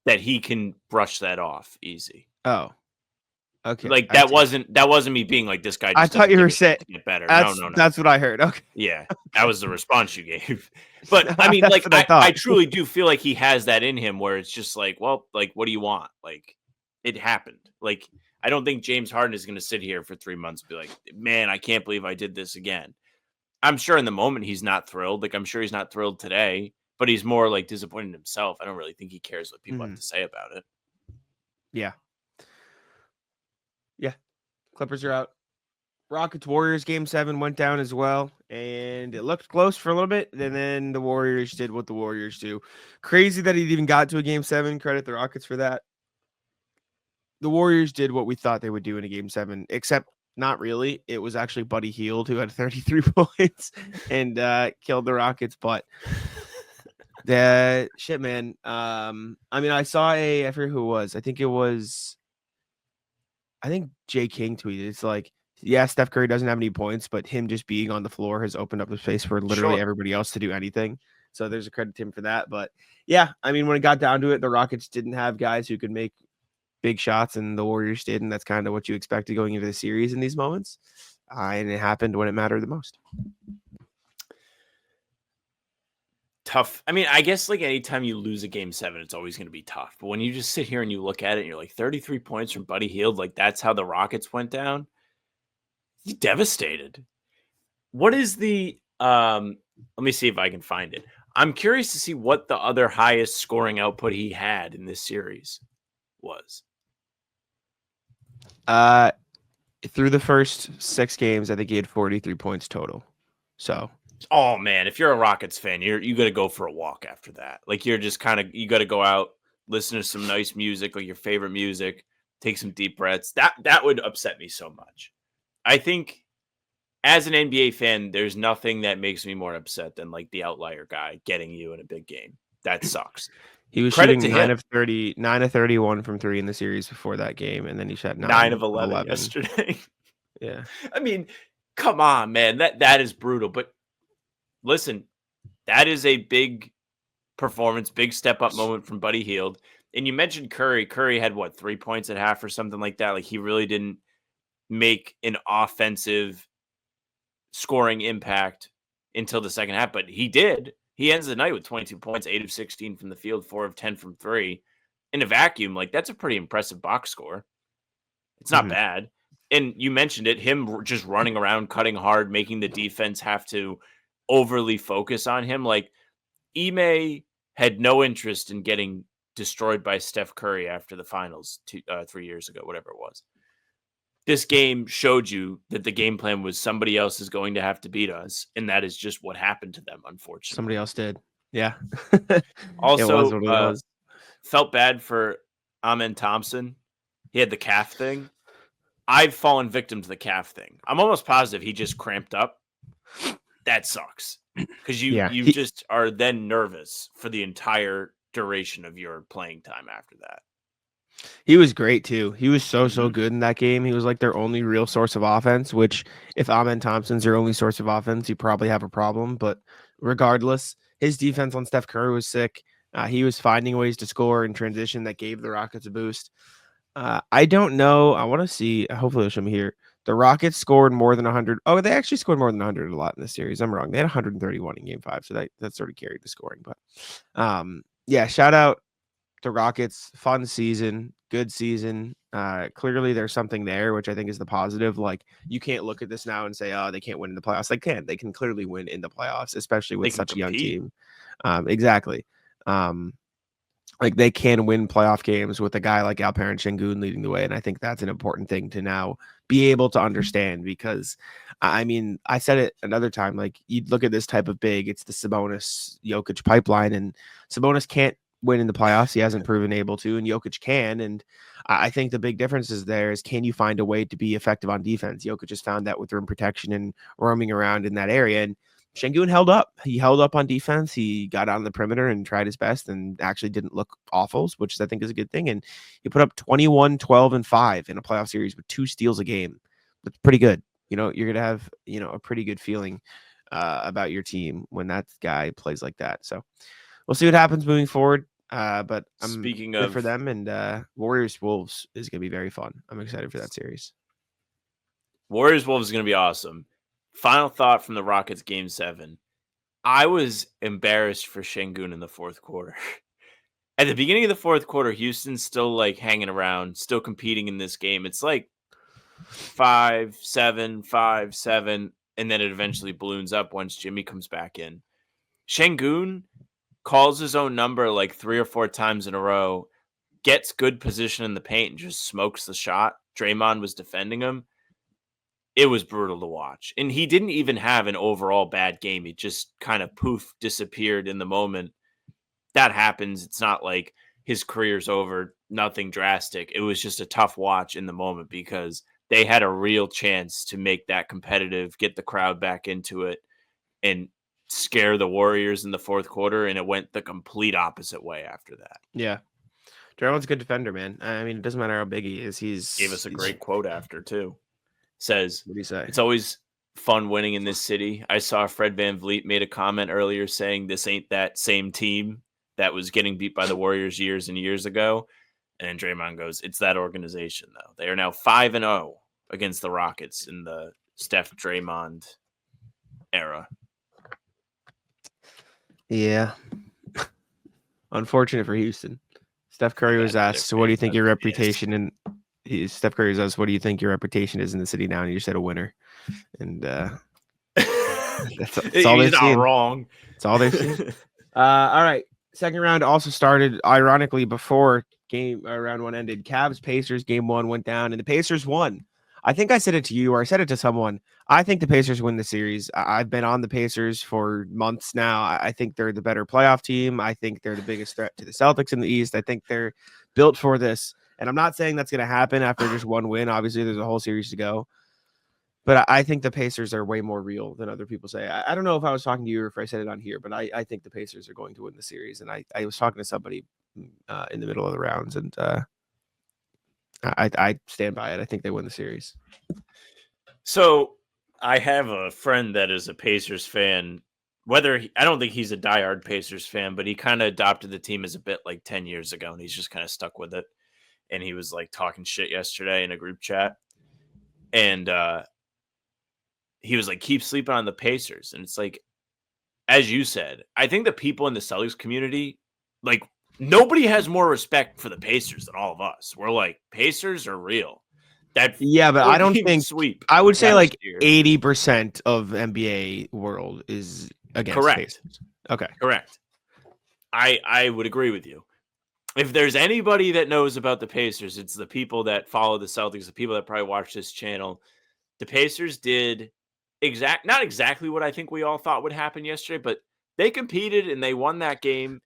That he can brush that off easy. Oh, okay. Like that wasn't me being like this guy. Just I thought you were saying get better. No. That's what I heard. Okay. Yeah, that was the response you gave. But I mean, like I truly do feel like he has that in him where it's just like, well, like what do you want? Like it happened. Like I don't think James Harden is going to sit here for 3 months and be like, man, I can't believe I did this again. I'm sure in the moment he's not thrilled. Like I'm sure he's not thrilled today, but he's more like disappointed in himself. I don't really think he cares what people have to say about it. Yeah. Yeah. Clippers are out. Rockets Warriors Game 7 went down as well, and it looked close for a little bit, and then the Warriors did what the Warriors do. Crazy that it even got to a Game 7. Credit the Rockets for that. The Warriors did what we thought they would do in a Game 7, except not really. It was actually Buddy Hield who had 33 points and killed the Rockets. But the shit, man. I mean, I saw I forget who it was. I think Jay King tweeted. It's like, yeah, Steph Curry doesn't have any points, but him just being on the floor has opened up the space for literally everybody else to do anything. So there's a credit to him for that. But yeah, I mean, when it got down to it, the Rockets didn't have guys who could make big shots, and the Warriors did, and that's kind of what you expected going into the series in these moments. And it happened when it mattered the most. Tough. I mean, I guess like anytime you lose a Game 7, it's always going to be tough. But when you just sit here and you look at it and you're like 33 points from Buddy Hield, like that's how the Rockets went down. He's devastated. What is the let me see if I can find it. I'm curious to see what the other highest scoring output he had in this series was. Through the first 6 games, I think he had 43 points total. So, oh man, if you're a Rockets fan, you got to go for a walk after that. Like you're just you got to go out, listen to some nice music, like your favorite music, take some deep breaths. That would upset me so much. I think as an NBA fan, there's nothing that makes me more upset than like the outlier guy getting you in a big game. That sucks. He was shooting 9 of 31 from 3 in the series before that game, and then he shot 9 of 11 yesterday. Yeah. I mean, come on, man. That is brutal. But listen, that is a big performance, big step-up moment from Buddy Hield. And you mentioned Curry. Curry had, 3 points at half or something like that? Like, he really didn't make an offensive scoring impact until the second half, but he did. He ends the night with 22 points, 8 of 16 from the field, 4 of 10 from 3. In a vacuum, like, that's a pretty impressive box score. It's not bad. And you mentioned it, him just running around, cutting hard, making the defense have to overly focus on him. Like, Ime had no interest in getting destroyed by Steph Curry after the finals 3 years ago, whatever it was. This game showed you that the game plan was somebody else is going to have to beat us, and that is just what happened to them, unfortunately. Somebody else did. Yeah. Also, felt bad for Amen Thompson. He had the calf thing. I've fallen victim to the calf thing. I'm almost positive he just cramped up. That sucks. Because you just are then nervous for the entire duration of your playing time after that. He was great too. He was so good in that game. He was like their only real source of offense, which if Amen Thompson's your only source of offense, you probably have a problem. But regardless, his defense on Steph Curry was sick. He was finding ways to score in transition that gave the Rockets a boost. I don't know. I want to see. Hopefully, it'll show me here. The Rockets scored more than 100. Oh, they actually scored more than 100 a lot in this series. I'm wrong. They had 131 in Game 5, so that sort of carried the scoring. But yeah, shout out the Rockets. Fun season, good season. Clearly, there's something there, which I think is the positive. Like, you can't look at this now and say, oh, they can't win in the playoffs. They can. They can clearly win in the playoffs, especially with such a young team. Exactly. Like, they can win playoff games with a guy like Alperen Şengün leading the way. And I think that's an important thing to now be able to understand, because I mean, I said it another time, like, you'd look at this type of big, it's the Sabonis Jokic pipeline, and Sabonis can't win in the playoffs. He hasn't proven able to, and Jokic can. And I think the big difference is there is, can you find a way to be effective on defense? Jokic just found that with rim protection and roaming around in that area. And Şengün held up. He held up on defense. He got out on the perimeter and tried his best and actually didn't look awful, which I think is a good thing. And he put up 21, 12, and 5 in a playoff series with 2 steals a game. That's pretty good. You know, you're going to have, you know, a pretty good feeling about your team when that guy plays like that. So we'll see what happens moving forward. But I'm Speaking good of for them, and Warriors Wolves is going to be very fun. I'm excited for that series. Warriors Wolves is going to be awesome. Final thought from the Rockets Game 7. I was embarrassed for Şengün in the fourth quarter. At the beginning of the fourth quarter, Houston's still like hanging around, still competing in this game. It's like 5-7, 5-7, and then it eventually balloons up once Jimmy comes back in. Şengün calls his own number like 3 or 4 times in a row, gets good position in the paint, and just smokes the shot. Draymond was defending him. It was brutal to watch. And he didn't even have an overall bad game. He just kind of disappeared in the moment. That happens. It's not like his career's over, nothing drastic. It was just a tough watch in the moment because they had a real chance to make that competitive, get the crowd back into it, and scare the Warriors in the fourth quarter. And it went the complete opposite way after that. Yeah. Draymond's a good defender, man. I mean, it doesn't matter how big he is. Gave us a great quote after, too. Says, what do you say? It's always fun winning in this city. I saw Fred VanVleet made a comment earlier saying this ain't that same team that was getting beat by the Warriors years and years ago. And then Draymond goes, it's that organization, though. They are now 5-0 against the Rockets in the Steph Draymond era. Yeah. Unfortunate for Houston. Steph Curry was asked, so what do you think your reputation and Steph Curry was asked, what do you think your reputation is in the city now? And you said a winner. And that's all they've seen. Wrong. That's all they've seen. All right. Second round also started, ironically, before round 1 ended. Cavs Pacers Game 1 went down, and the Pacers won. I think I said it to you, or I said it to someone. I think the Pacers win the series. I've been on the Pacers for months now. I think they're the better playoff team. I think they're the biggest threat to the Celtics in the East. I think they're built for this. And I'm not saying that's going to happen after just one win. Obviously, there's a whole series to go. But I think the Pacers are way more real than other people say. I don't know if I was talking to you or if I said it on here, but I think the Pacers are going to win the series. And I was talking to somebody in the middle of the rounds, and I stand by it. I think they win the series. So I have a friend that is a Pacers fan. I don't think he's a diehard Pacers fan, but he kind of adopted the team as a bit like 10 years ago, and he's just kind of stuck with it. And he was like talking shit yesterday in a group chat. And he was like, keep sleeping on the Pacers. And it's like, as you said, I think the people in the Celtics community, like, nobody has more respect for the Pacers than all of us. We're like, Pacers are real. But I don't think sweep. I would say like year. 80% of NBA world is against Correct. Pacers. Okay. Correct. I would agree with you. If there's anybody that knows about the Pacers, it's the people that follow the Celtics, the people that probably watch this channel. The Pacers did not exactly what I think we all thought would happen yesterday, but they competed and they won that game.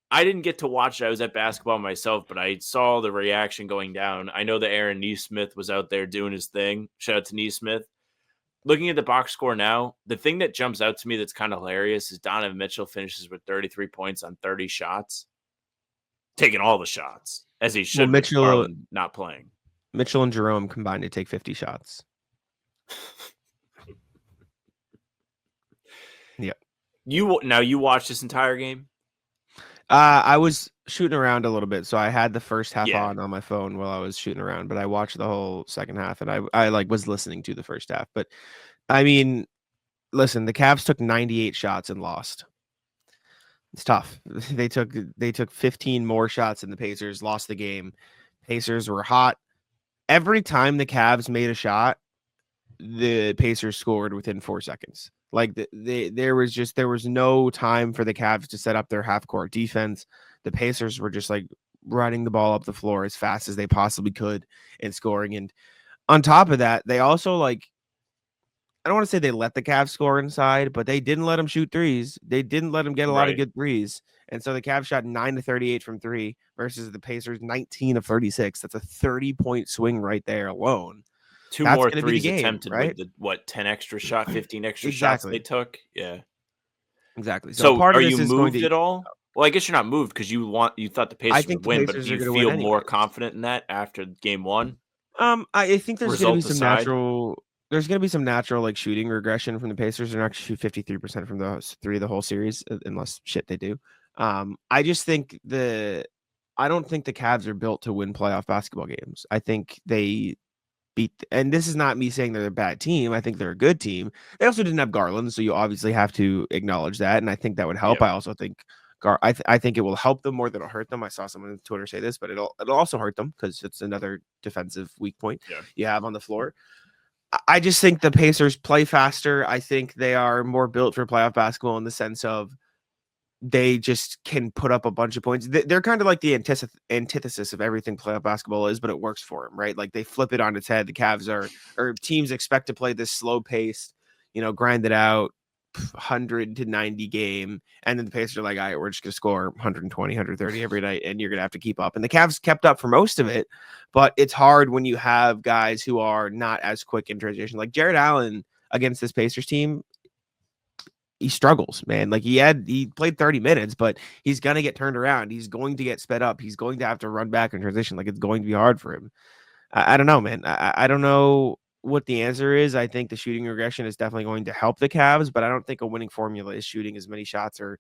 I didn't get to watch it. I was at basketball myself, but I saw the reaction going down. I know that Aaron Nesmith was out there doing his thing. Shout out to Nesmith. Looking at the box score now, the thing that jumps out to me that's kind of hilarious is Donovan Mitchell finishes with 33 points on 30 shots. Taking all the shots, as he should. Mitchell not playing. Mitchell and Jerome combined to take 50 shots. Yep. You watched this entire game? I was shooting around a little bit, so I had the first half Yeah. on my phone while I was shooting around, but I watched the whole second half, and I like was listening to the first half. But I mean, listen, the Cavs took 98 shots and lost. It's tough. They took 15 more shots than the Pacers, lost the game. Pacers were hot. Every time the Cavs made a shot, the Pacers scored within 4 seconds. Like there was no time for the Cavs to set up their half court defense. The Pacers were just like running the ball up the floor as fast as they possibly could and scoring. And on top of that, they also like I don't want to say they let the Cavs score inside, but they didn't let them shoot threes. They didn't let them get a lot of good threes. And so the Cavs shot 9 to 38 from 3 versus the Pacers 19 of 36. That's a 30-point swing right there alone. Two That's more gonna be the threes game, attempted right? with the 10 extra shot, 15 extra shots they took. Yeah. Exactly. So part of are this you is going moved to at all? Well, I guess you're not moved because you thought the I Pacers think would the win, but Pacers do are you gonna win feel more anyways. confident in that after game one? I think there's gonna be Result some aside? natural like shooting regression from the Pacers. They're not gonna shoot 53% from the three the whole series unless shit they do. I just think I don't think the Cavs are built to win playoff basketball games. I think they and this is not me saying they're a bad team. I think they're a good team. They also didn't have Garland, so you obviously have to acknowledge that, and I think that would help. Yep. I also think I think it will help them more than it'll hurt them. I saw someone on Twitter say this, but it'll also hurt them because it's another defensive weak point you have on the floor. I just think the Pacers play faster. I think they are more built for playoff basketball in the sense of they just can put up a bunch of points. They're kind of like the antithesis of everything playoff basketball is, but it works for them, right? Like they flip it on its head. The Cavs or teams expect to play this slow paced, grind it out 100 to 90 game. And then the Pacers are like, all right, we're just going to score 120, 130 every night. And you're going to have to keep up. And the Cavs kept up for most of it, but it's hard when you have guys who are not as quick in transition. Like Jared Allen against this Pacers team, he struggles, man. Like he played 30 minutes, but he's going to get turned around. He's going to get sped up. He's going to have to run back in transition. Like it's going to be hard for him. I don't know, man. I don't know what the answer is. I think the shooting regression is definitely going to help the Cavs, but I don't think a winning formula is shooting as many shots or,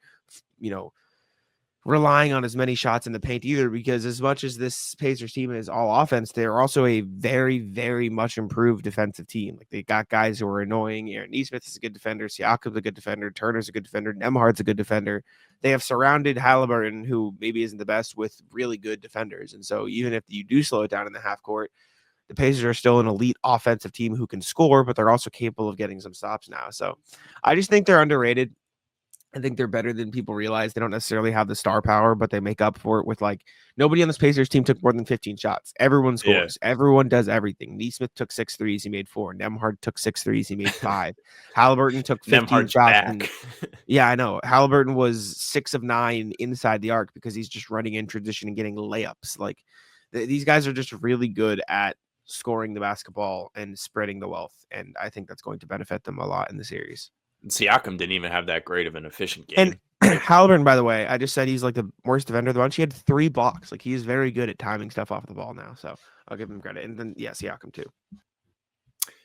relying on as many shots in the paint either, because as much as this Pacers team is all offense, they're also a very, very much improved defensive team. Like they got guys who are annoying. Aaron Nesmith is a good defender. Siakam's a good defender. Turner's a good defender. Nemhard's a good defender. They have surrounded Halliburton, who maybe isn't the best, with really good defenders. And so even if you do slow it down in the half court, the Pacers are still an elite offensive team who can score, but they're also capable of getting some stops now. So I just think they're underrated. I think they're better than people realize. They don't necessarily have the star power, but they make up for it with like nobody on this Pacers team took more than 15 shots. Everyone scores. Yeah. Everyone does everything. Nesmith took 6 threes. He made 4. Nemhard took 6 threes. He made 5. Halliburton took 15 shots. And, yeah, I know. Halliburton was 6 of 9 inside the arc because he's just running in transition and getting layups. Like these guys are just really good at scoring the basketball and spreading the wealth. And I think that's going to benefit them a lot in the series. Siakam didn't even have that great of an efficient game. And Halliburton, by the way, I just said he's like the worst defender of the bunch. He had 3 blocks. Like he's very good at timing stuff off the ball now. So I'll give him credit. And then Siakam too.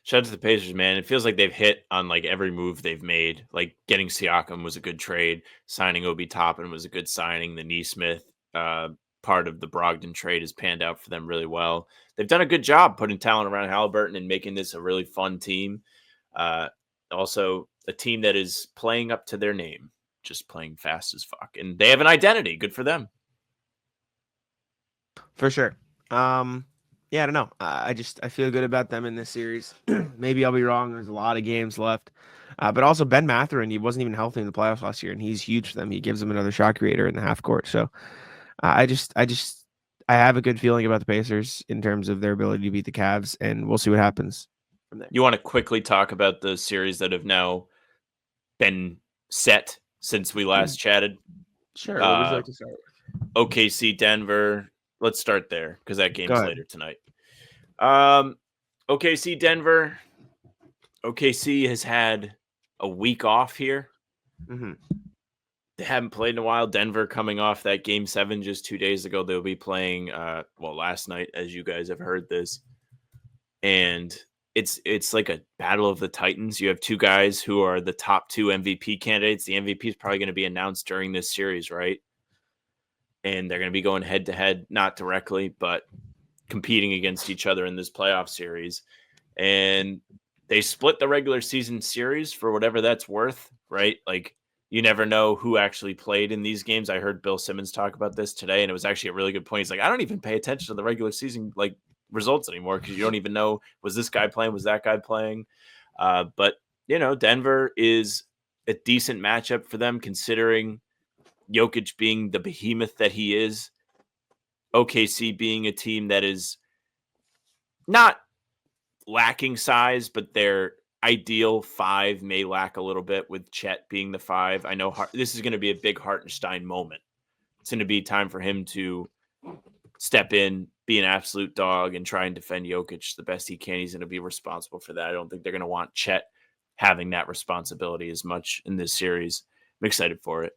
Shout out to the Pacers, man. It feels like they've hit on like every move they've made. Like getting Siakam was a good trade. Signing Obi Toppin was a good signing. The Nesmith part of the Brogdon trade has panned out for them really well. They've done a good job putting talent around Halliburton and making this a really fun team. Also, a team that is playing up to their name, just playing fast as fuck. And they have an identity. Good for them. For sure. Yeah, I don't know. I feel good about them in this series. Maybe I'll be wrong. There's a lot of games left. But also Ben Mathurin, he wasn't even healthy in the playoffs last year, and he's huge for them. He gives them another shot creator in the half court. So I have a good feeling about the Pacers in terms of their ability to beat the Cavs, and we'll see what happens from there. You want to quickly talk about the series that have now been set since we last chatted? Sure. What would you like to start with? OKC, Denver. Let's start there because that game's later tonight. OKC, Denver. OKC has had a week off here. Mm-hmm. They haven't played in a while. Denver coming off that Game 7 just 2 days ago. They'll be playing, last night, as you guys have heard this. And it's like a battle of the Titans. You have two guys who are the top 2 MVP candidates. The MVP is probably going to be announced during this series, right? And they're going to be going head to head, not directly, but competing against each other in this playoff series. And they split the regular season series for whatever that's worth, right? Like, you never know who actually played in these games. I heard Bill Simmons talk about this today, and it was actually a really good point. He's like, I don't even pay attention to the regular season like results anymore because you don't even know, was this guy playing, was that guy playing? But Denver is a decent matchup for them considering Jokic being the behemoth that he is, OKC being a team that is not lacking size, but their ideal 5 may lack a little bit with Chet being the 5. I know this is going to be a big Hartenstein moment. It's going to be time for him to step in, be an absolute dog, and try and defend Jokic the best he can. He's going to be responsible for that. I don't think they're going to want Chet having that responsibility as much in this series. I'm excited for it.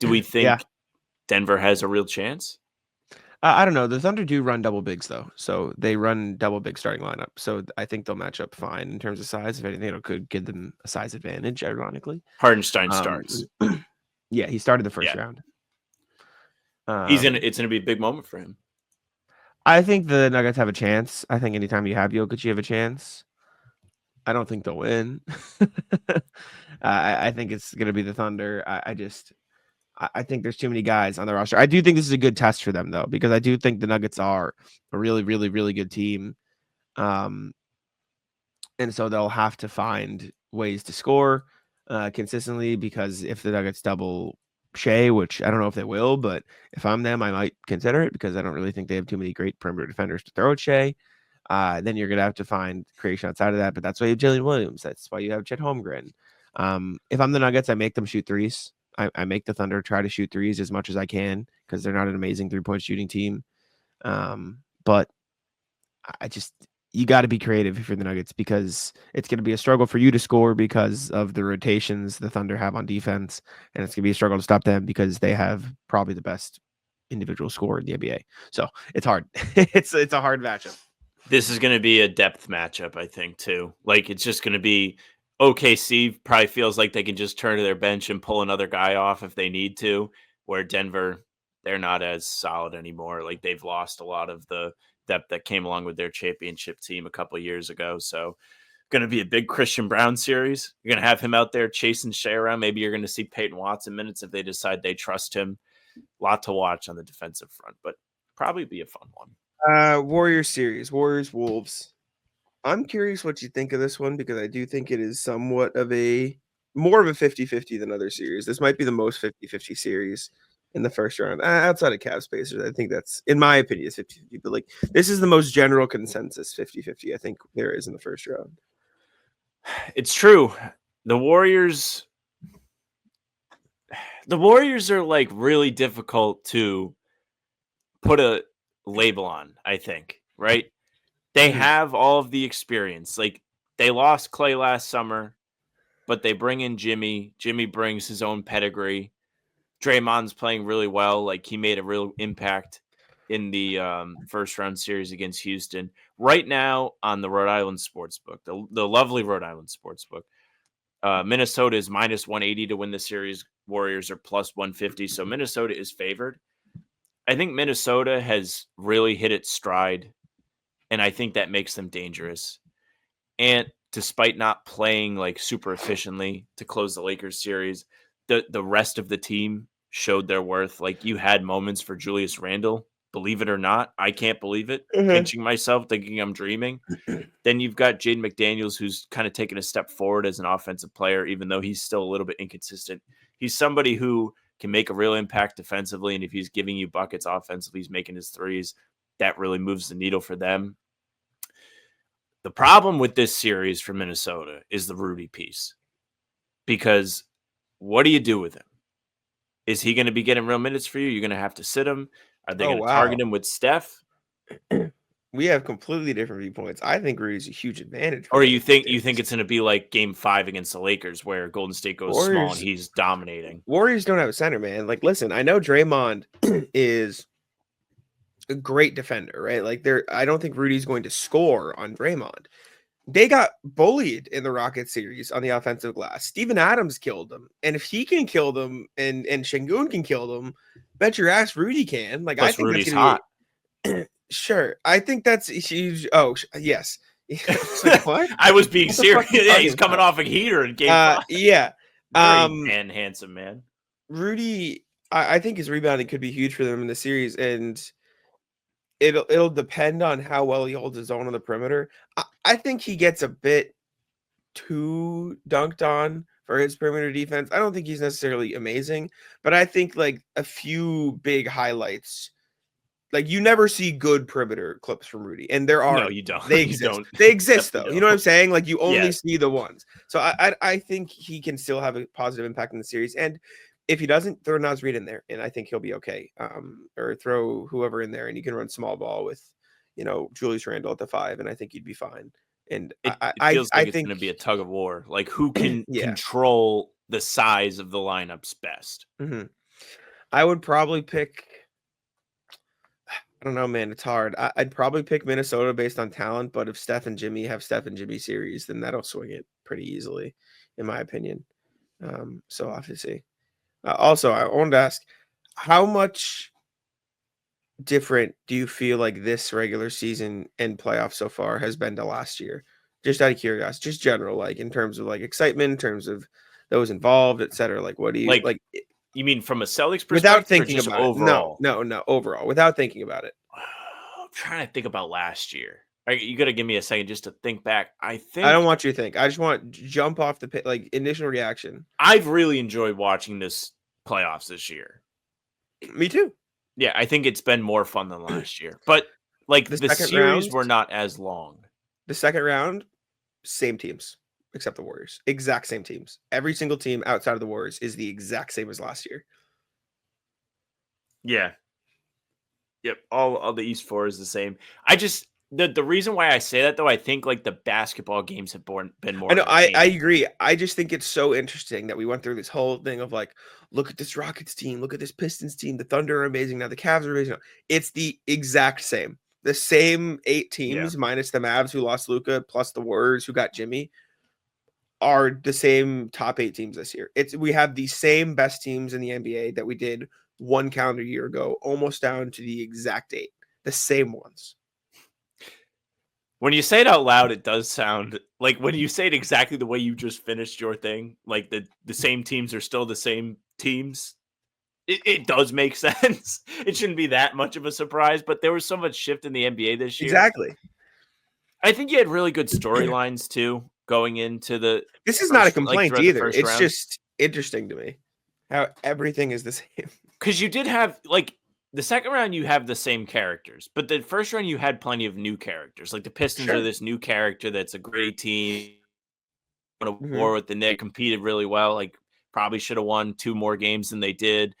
Do we think Denver has a real chance? I don't know. The Thunder do run double bigs, though. So they run double big starting lineup. So I think they'll match up fine in terms of size. If anything, it could give them a size advantage, ironically. Hartenstein starts. Yeah, he started the first round. It's gonna be a big moment for him. I think the Nuggets have a chance. I think anytime you have Jokic, you have a chance. I don't think they'll win. I think it's gonna be the Thunder. I think there's too many guys on the roster. I do think this is a good test for them, though, because I do think the Nuggets are a really, really, really good team. And so they'll have to find ways to score consistently, because if the Nuggets double Shea, which I don't know if they will, but if I'm them, I might consider it because I don't really think they have too many great perimeter defenders to throw at Shea. Then you're going to have to find creation outside of that. But that's why you have Jalen Williams. That's why you have Chet Holmgren. If I'm the Nuggets, I make them shoot threes. I make the Thunder try to shoot threes as much as I can because they're not an amazing 3-point shooting team. But you got to be creative if you're the Nuggets, because it's going to be a struggle for you to score because of the rotations the Thunder have on defense. And it's going to be a struggle to stop them because they have probably the best individual scorer in the NBA. So it's hard. It's a hard matchup. This is going to be a depth matchup, I think, too. Like, it's just going to be OKC probably feels like they can just turn to their bench and pull another guy off if they need to, where Denver, they're not as solid anymore. Like, they've lost a lot of the depth that came along with their championship team a couple of years ago. So going to be a big Christian Brown series. You're going to have him out there chasing Shea around. Maybe you're going to see Peyton Watson minutes if they decide they trust him. A lot to watch on the defensive front, but probably be a fun one. Warriors series, Warriors Wolves. I'm curious what you think of this one, because I do think it is somewhat of more of a 50-50 than other series. This might be the most 50-50 series in the first round outside of Cavs Pacers. I think that's, in my opinion, is 50-50, but like, this is the most general consensus 50-50 I think there is in the first round. It's true. The Warriors are like really difficult to put a label on, I think, right? They have all of the experience. Like, they lost Clay last summer, but they bring in Jimmy. Jimmy brings his own pedigree. Draymond's playing really well. Like, he made a real impact in the first round series against Houston. Right now on the Rhode Island Sportsbook, the lovely Rhode Island Sportsbook, Minnesota is minus 180 to win the series. Warriors are plus 150. So Minnesota is favored. I think Minnesota has really hit its stride, and I think that makes them dangerous. And despite not playing like super efficiently to close the Lakers series, the rest of the team showed their worth. Like, you had moments for Julius Randle, believe it or not. I can't believe it. Pinching myself, thinking I'm dreaming. Then you've got Jaden McDaniels, who's kind of taken a step forward as an offensive player, even though he's still a little bit inconsistent. He's somebody who can make a real impact defensively, and if he's giving you buckets offensively, he's making his threes. That really moves the needle for them. The problem with this series for Minnesota is the Rudy piece, because what do you do with him? Is he going to be getting real minutes for you? You're going to have to sit him. Are they going to target him with Steph? We have completely different viewpoints. I think Rudy's a huge advantage. Or you think it's going to be like Game 5 against the Lakers, where Golden State goes small and he's dominating? Warriors don't have a center, man. Like, listen, I know Draymond is a great defender, right? Like, I don't think Rudy's going to score on Draymond. they got bullied in the Rocket series on the offensive glass. Steven Adams killed them. And if he can kill them and Şengün can kill them, bet your ass Rudy can. Like, I Plus, think Rudy's that's hot. gonna be sure. I think that's huge. Oh, yes. It's like, what? I was being What the fuck serious. are you Yeah, talking he's coming about? off a heater in game 5. Yeah. Very handsome man. Rudy, I think his rebounding could be huge for them in the series, and it'll depend on how well he holds his own on the perimeter. I think he gets a bit too dunked on for his perimeter defense. I don't think he's necessarily amazing, but I think like a few big highlights. Like, you never see good perimeter clips from Rudy, and there are. No, you don't. They You exist. don't. They exist, though. Definitely You know what I'm don't. saying? Like, you only Yeah. see the ones. So I think he can still have a positive impact in the series. And if he doesn't, throw Naz Reid in there, and I think he'll be okay. Or throw whoever in there, and you can run small ball with, Julius Randle at the 5, and I think you'd be fine. And It I feels like it's think going to be a tug of war. Like, who can Yeah. control the size of the lineups best? Mhm. I would probably pick. I don't know, man. It's hard. I'd probably pick Minnesota based on talent, but if Steph and Jimmy have Steph and Jimmy series, then that'll swing it pretty easily, in my opinion. So I'll have to see. Also, I wanted to ask, how much different do you feel like this regular season and playoff so far has been to last year? Just out of curiosity, just general, like in terms of like excitement, in terms of those involved, et cetera. Like, what do you like? You mean from a Celtics perspective, Without thinking or just about overall? it. No, overall, without thinking about it. I'm trying to think about last year. You got to give me a second just to think back. I think I don't want you to think. I just want jump off the pit, like initial reaction. I've really enjoyed watching this playoffs this year. Me too. Yeah, I think it's been more fun than last year. But like The the second series round- were not as long. The second round, same teams except the Warriors. Exact same teams. Every single team outside of the Warriors is the exact same as last year. Yeah. Yep. All the East 4 is the same. I just the reason why I say that though, I think like the basketball games have been more. I know. I entertaining. agree. I just think it's so interesting that we went through this whole thing of like, look at this Rockets team, look at this Pistons team. The Thunder are amazing now. The Cavs are amazing now. It's the exact same. The same 8 teams minus the Mavs who lost Luka, plus the Warriors who got Jimmy, are the same top 8 teams this year. We have the same best teams in the NBA that we did one calendar year ago, almost down to the exact 8. The same ones. When you say it out loud, it does sound like when you say it exactly the way you just finished your thing, like the same teams are still the same teams. It does make sense. It shouldn't be that much of a surprise, but there was so much shift in the NBA this year. Exactly. I think you had really good storylines too going into the. This is not a complaint throughout the either. first It's round. just interesting to me how everything is the same. Because you did have like the second round, you have the same characters, but the first round you had plenty of new characters. Like the Pistons Sure. are this new character that's a great team. On a Mhm. war with the Knicks, competed really well. Like probably should have won 2 more games than they did.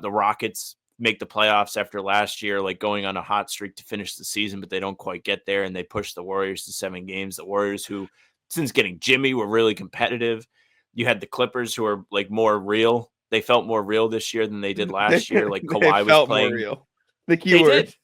The Rockets make the playoffs after last year, like going on a hot streak to finish the season, but they don't quite get there, and they push the Warriors to 7 games. The Warriors, who since getting Jimmy, were really competitive. You had the Clippers, who are like more real. They felt more real this year than they did last year. Like Kawhi was playing. More real. The They keyword. did.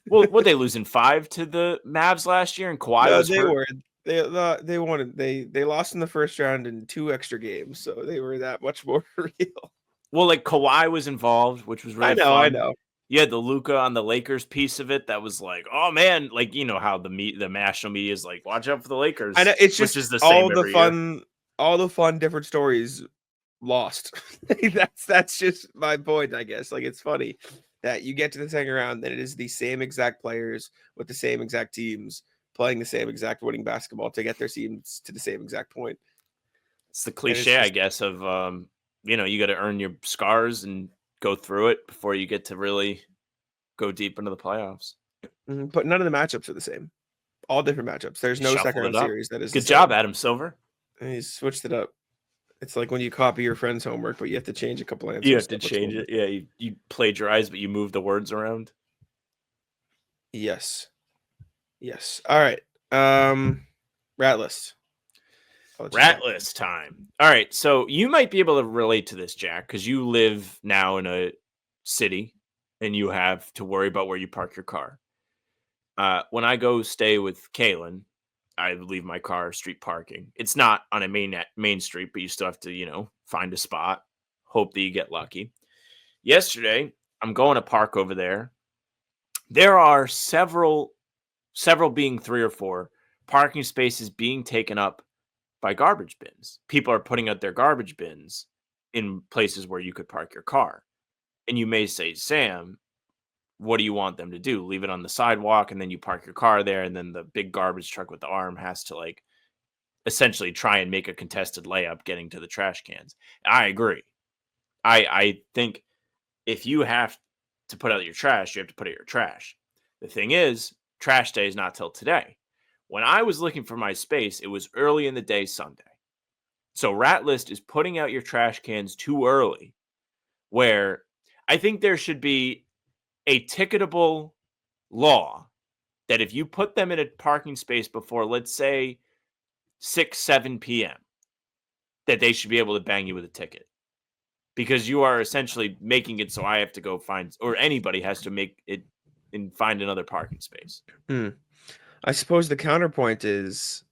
Well, what they lose in 5 to the Mavs last year, and Kawhi No, was they hurt. were. They wanted. They lost in the first round in 2 extra games, so they were that much more real. Well, like Kawhi was involved, which was really I know. fun. I know. You had the Luka on the Lakers piece of it that was like, oh man, like you know how the national media is like, watch out for the Lakers. I know. It's just which is the same all the every year. fun, all the fun, different stories lost. That's just my point, I guess. Like, it's funny that you get to the second round, then it is the same exact players with the same exact teams playing the same exact winning basketball to get their teams to the same exact point. It's the cliche, I guess, of you got to earn your scars and go through it before you get to really go deep into the playoffs. But none of the matchups are the same. All different matchups. There's no Shuffled second round it up. series that is Good the job, same. Adam Silver. And he switched it up. It's like when you copy your friend's homework, but you have to change a couple answers. You have to change it. Yeah, you plagiarize, but you move the words around. Yes. All right. Rat list. Rat list time. All right. So you might be able to relate to this, Jack, because you live now in a city and you have to worry about where you park your car. When I go stay with Kaylin, I leave my car street parking. It's not on a main street, but you still have to, find a spot. Hope that you get lucky. Yesterday, I'm going to park over there. There are several being 3 or 4 parking spaces being taken up by garbage bins. People are putting out their garbage bins in places where you could park your car. And you may say, Sam, what do you want them to do? Leave it on the sidewalk and then you park your car there, and then the big garbage truck with the arm has to essentially try and make a contested layup getting to the trash cans. I agree. I think if you have to put out your trash, you have to put out your trash. The thing is, trash day is not till today. When I was looking for my space, it was early in the day Sunday. So Rat List is putting out your trash cans too early, where I think there should be a ticketable law that if you put them in a parking space before, let's say, 6, 7 p.m., that they should be able to bang you with a ticket. Because you are essentially making it so I have to go find, or anybody has to make it and find another parking space. I suppose the counterpoint is,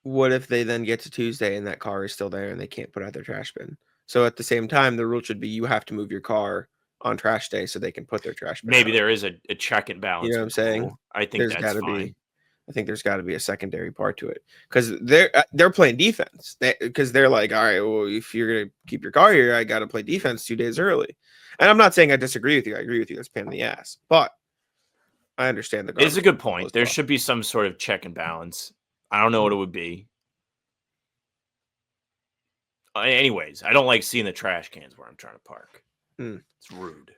what if they then get to Tuesday and that car is still there and they can't put out their trash bin? So at the same time, the rule should be you have to move your car on trash day so they can put their trash bin Maybe out. there is a check and balance. You know what I'm saying? Cool. I think that's fine. I think there's got to be a secondary part to it, because they're playing defense. Because they're like, all right, well, if you're gonna keep your car here, I got to play defense 2 days early. And I'm not saying I disagree with you. I agree with you. That's a pain in the ass, but I understand the. It's a good point. There should be some sort of check and balance. I don't know what it would be. Anyways, I don't like seeing the trash cans where I'm trying to park. It's rude.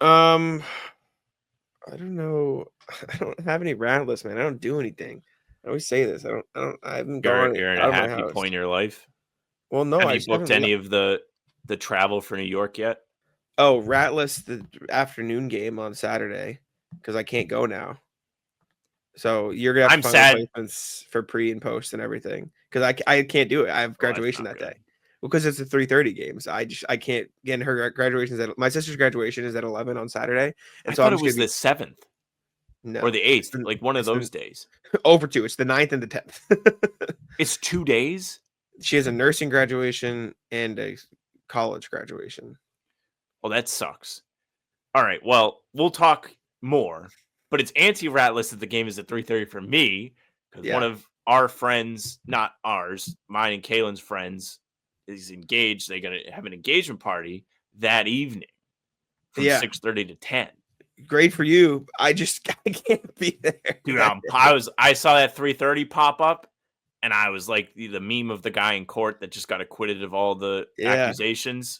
I don't know. I don't have any Rat List, man. I don't do anything. I always say this. I haven't gone. You're in out a of my happy house. point in your life. Well, no. Have I you just booked haven't any of the travel for New York yet? Oh, Rat List, the afternoon game on Saturday, because I can't go now. So you're gonna have to find replacements for pre and post and everything, because I can't do it. I have graduation that day. Well, because it's a 3:30 game, so I can't get in. Her graduation is my sister's graduation is at 11 on Saturday, and so I thought it was the 7th. No, or the 8th, like one of those days. Over 2. It's the 9th and the 10th. It's 2 days. She has a nursing graduation and a college graduation. Well, that sucks. All right. Well, we'll talk more, but it's anti-Rat List that the game is at 3:30 for me, because one of our friends, not ours, mine and Kaylin's friends, is engaged. They're going to have an engagement party that evening from 6:30 to 10. Great for you. I can't be there. Dude, I saw that 3:30 pop up, and I was like the meme of the guy in court that just got acquitted of all the accusations.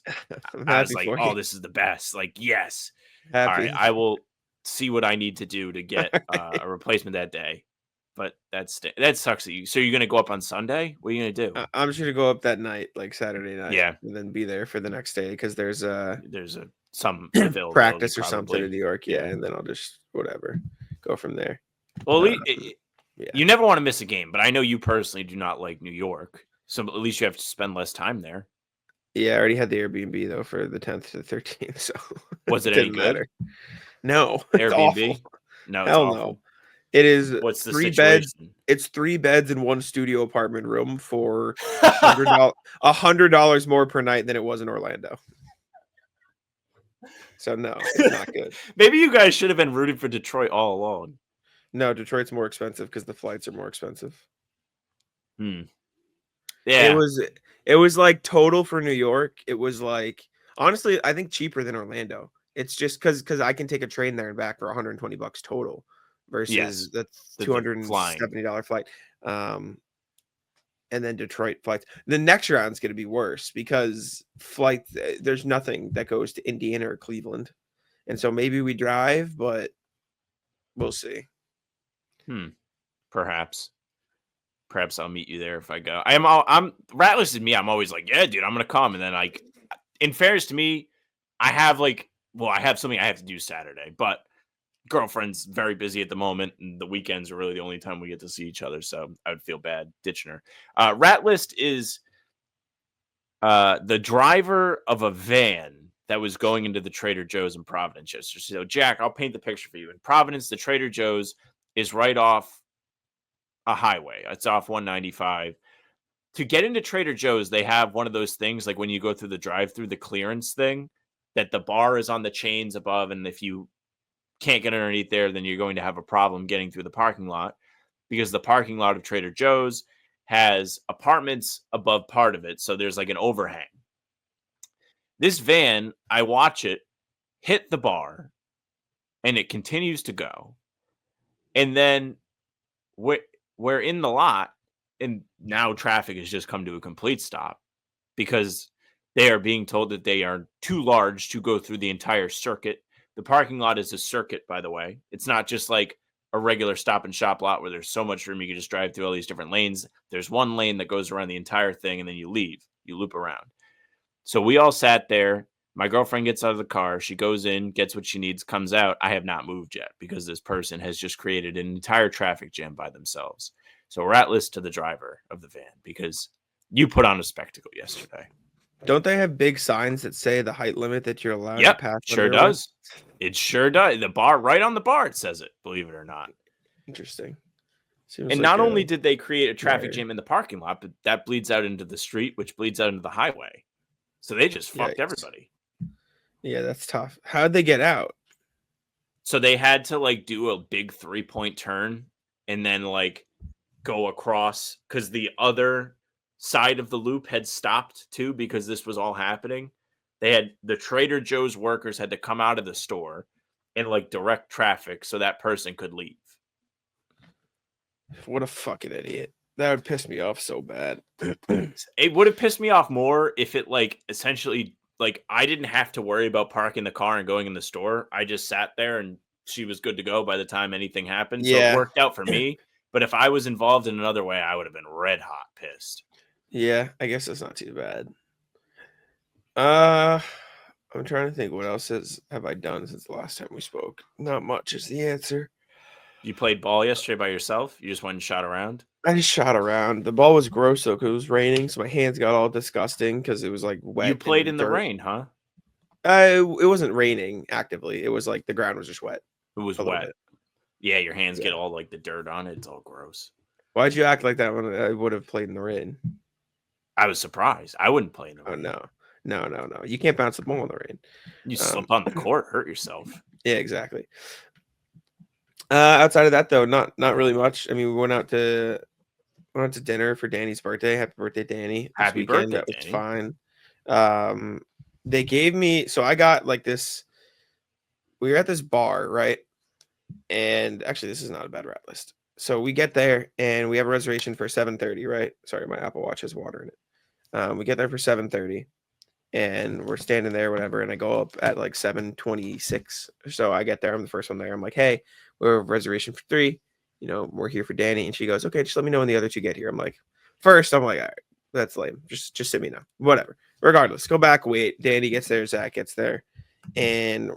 I was like, oh, this is the best. Like, yes. Happy. All right, I will see what I need to do to get a replacement that day. But that sucks. So you're going to go up on Sunday? What are you going to do? I'm just going to go up that night, like Saturday night. Yeah. And then be there for the next day, because there's some practice or something in New York. Yeah. And then I'll just whatever go from there. Well, you never want to miss a game, but I know you personally do not like New York, so at least you have to spend less time there. Yeah, I already had the Airbnb though for the 10th to the 13th. So was it any good? Matter. No, Airbnb. No, it's hell awful. no. It is. What's the 3 situation? beds? It's 3 beds in 1 studio apartment room for $100 more per night than it was in Orlando. So no, it's not good. Maybe you guys should have been rooting for Detroit all along. No, Detroit's more expensive because the flights are more expensive. Yeah, it was like total for New York. It was like, honestly, I think cheaper than Orlando. It's just because I can take a train there and back for $120 total versus the $270 flight. And then Detroit flights. The next round's going to be worse because there's nothing that goes to Indiana or Cleveland. And so maybe we drive, but we'll see. Perhaps I'll meet you there if I go. I'm Rat List is me. I'm always like, yeah, dude, I'm going to come. And then like, in fairness to me, I have something I have to do Saturday, but girlfriend's very busy at the moment, and the weekends are really the only time we get to see each other, so I would feel bad ditching her. Rat List is the driver of a van that was going into the Trader Joe's in Providence yesterday. So, Jack, I'll paint the picture for you. In Providence, the Trader Joe's is right off a highway. It's off 195. To get into Trader Joe's, they have one of those things like when you go through the drive-through, the clearance thing, that the bar is on the chains above, and if you can't get underneath there, then you're going to have a problem getting through the parking lot, because the parking lot of Trader Joe's has apartments above part of it, so there's like an overhang. This van, I watch it hit the bar, and it continues to go, and then we're in the lot, and now traffic has just come to a complete stop because they are being told that they are too large to go through the entire circuit. The parking lot is a circuit, by the way. It's not just like a regular stop and shop lot where there's so much room you can just drive through all these different lanes. There's one lane that goes around the entire thing, and then you leave. You loop around. So we all sat there. My girlfriend gets out of the car. She goes in, gets what she needs, comes out. I have not moved yet because this person has just created an entire traffic jam by themselves. So rat list to the driver of the van because you put on a spectacle yesterday. Don't they have big signs that say the height limit that you're allowed Yep, to pass? sure does. It sure does. The bar, right on the bar, it says it, believe it or not. Interesting. Seems And like not only did they create a traffic right. jam in the parking lot, but that bleeds out into the street, which bleeds out into the highway. So they just fucked Yikes. everybody. Yeah, that's tough. How'd they get out? So they had to like do a big 3-point turn and then like go across because the other side of the loop had stopped too because this was all happening. They had the Trader Joe's workers had to come out of the store and like direct traffic so that person could leave. What a fucking idiot. That would piss me off so bad. It would have pissed me off more if it like essentially like I didn't have to worry about parking the car and going in the store. I just sat there and she was good to go by the time anything happened. So Yeah. it worked out for me. But if I was involved in another way, I would have been red hot pissed. Yeah, I guess that's not too bad. I'm trying to think what else have I done since the last time we spoke. Not much is the answer. You played ball yesterday by yourself? You just went and shot around? I just shot around. The ball was gross though because it was raining, so my hands got all disgusting because it was like wet. You played and in the dirt. rain, huh? It wasn't raining actively. It was like the ground was just wet. It was a little wet. bit. Yeah, your hands get all like the dirt on it. It's all gross. Why'd you act like that when I would have played in the rain? I was surprised. I wouldn't play in the Oh rain. no. You can't bounce the ball in the rain. You slip on the court, hurt yourself. Yeah, exactly. Outside of that though, not really much. I mean, we went out to dinner for Danny's birthday. Happy birthday, Danny. Happy birthday, That was Danny. fine. They gave me, so I got like this. We were at this bar, right? And actually, this is not a bad rat list. So we get there and we have a reservation for 7:30, right? Sorry, my Apple Watch has water in it. We get there for 7:30 and we're standing there, whatever. And I go up at like 7:26. So I get there. I'm the first one there. I'm like, hey, we have a reservation for 3. You know, we're here for Danny. And she goes, okay, just let me know when the other 2 get here. I'm like, all right, that's lame. Just let me know. Whatever. Regardless, go back, wait. Danny gets there, Zach gets there. And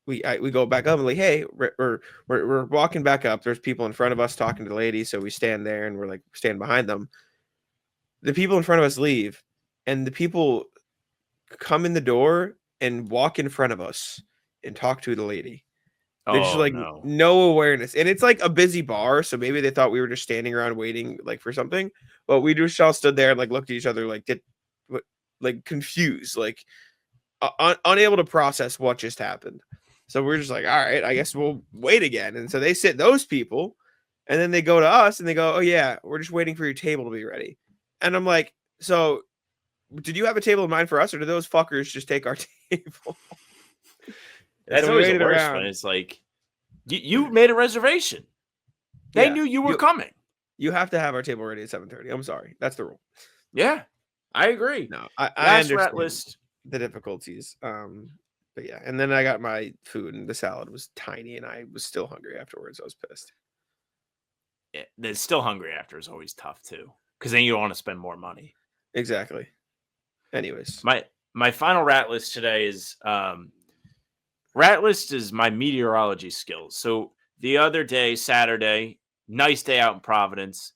we go back up and like, hey, we're walking back up. There's people in front of us talking to the lady. So we stand there and we're like, stand behind them. The people in front of us leave. And the people come in the door and walk in front of us and talk to the lady. They're just like no awareness. And it's like a busy bar. So maybe they thought we were just standing around waiting like for something. But we just all stood there and like looked at each other like confused, like unable to process what just happened. So we're just like, all right, I guess we'll wait again. And so they sit those people and then they go to us and they go, oh yeah, we're just waiting for your table to be ready. And I'm like, so did you have a table in mind for us or did those fuckers just take our table? That's so always the worst when it's like, you made a reservation. They knew you were coming. You have to have our table ready at 7:30. I'm sorry. That's the rule. Yeah, I agree. No, I understand rat list. The difficulties. But yeah, and then I got my food and the salad was tiny and I was still hungry afterwards. I was pissed. Yeah, the still hungry after is always tough too, because then you don't want to spend more money. Exactly. Anyways, my final rat list today is rat list is my meteorology skills. So the other day, Saturday, nice day out in Providence.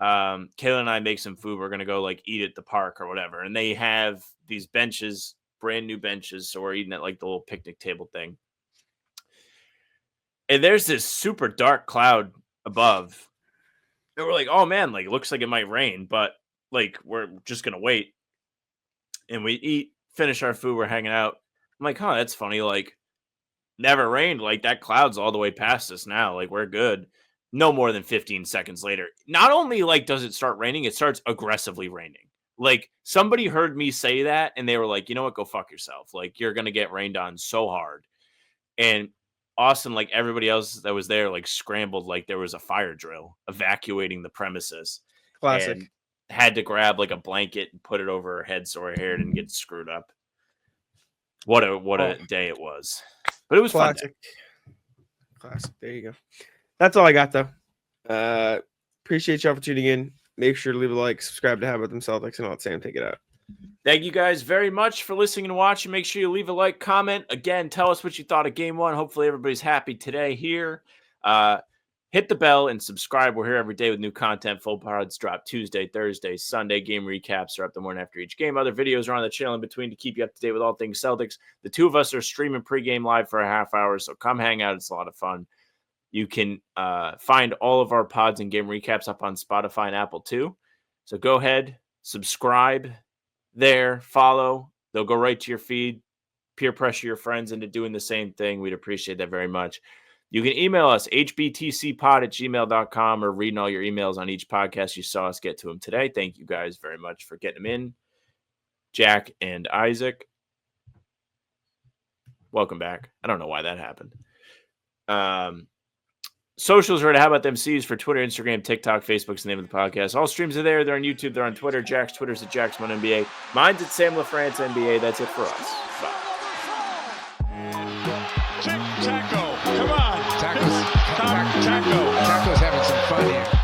Kayla and I make some food. We're gonna go like eat at the park or whatever, and they have these benches. Brand new benches, so we're eating at like the little picnic table thing. And there's this super dark cloud above. And we're like, oh man, like it looks like it might rain, but like we're just gonna wait. And we eat, finish our food, we're hanging out. I'm like, that's funny. Like, never rained. Like that cloud's all the way past us now. Like we're good. No more than 15 seconds later. Not only like does it start raining, it starts aggressively raining. Like somebody heard me say that and they were like, you know what, go fuck yourself. Like you're gonna get rained on so hard. And Austin, like everybody else that was there, like scrambled like there was a fire drill evacuating the premises. Classic. And had to grab like a blanket and put it over her head so her hair didn't get screwed up. What a day it was. But it was Classic. fun. Classic. There you go. That's all I got though. Appreciate y'all for tuning in. Make sure to leave a like, subscribe to How About Them Celtics, and I'll let Sam take it out. Thank you guys very much for listening and watching. Make sure you leave a like, comment. Again, tell us what you thought of Game 1. Hopefully everybody's happy today here. Hit the bell and subscribe. We're here every day with new content. Full pods drop Tuesday, Thursday, Sunday. Game recaps are up the morning after each game. Other videos are on the channel in between to keep you up to date with all things Celtics. The two of us are streaming pregame live for a half hour, so come hang out. It's a lot of fun. You can find all of our pods and game recaps up on Spotify and Apple too. So go ahead, subscribe there, follow. They'll go right to your feed. Peer pressure your friends into doing the same thing. We'd appreciate that very much. You can email us, hbtcpod@gmail.com, or reading all your emails on each podcast you saw us get to them today. Thank you guys very much for getting them in. Jack and Isaac, welcome back. I don't know why that happened. Socials are at How About Them C's for Twitter, Instagram, TikTok, Facebook's the name of the podcast. All streams are there. They're on YouTube. They're on Twitter. Jack's Twitter's at Jack's1NBA. Mine's at Sam LaFrance NBA. That's it for us. Bye. Taco, come on. Taco's having some fun here.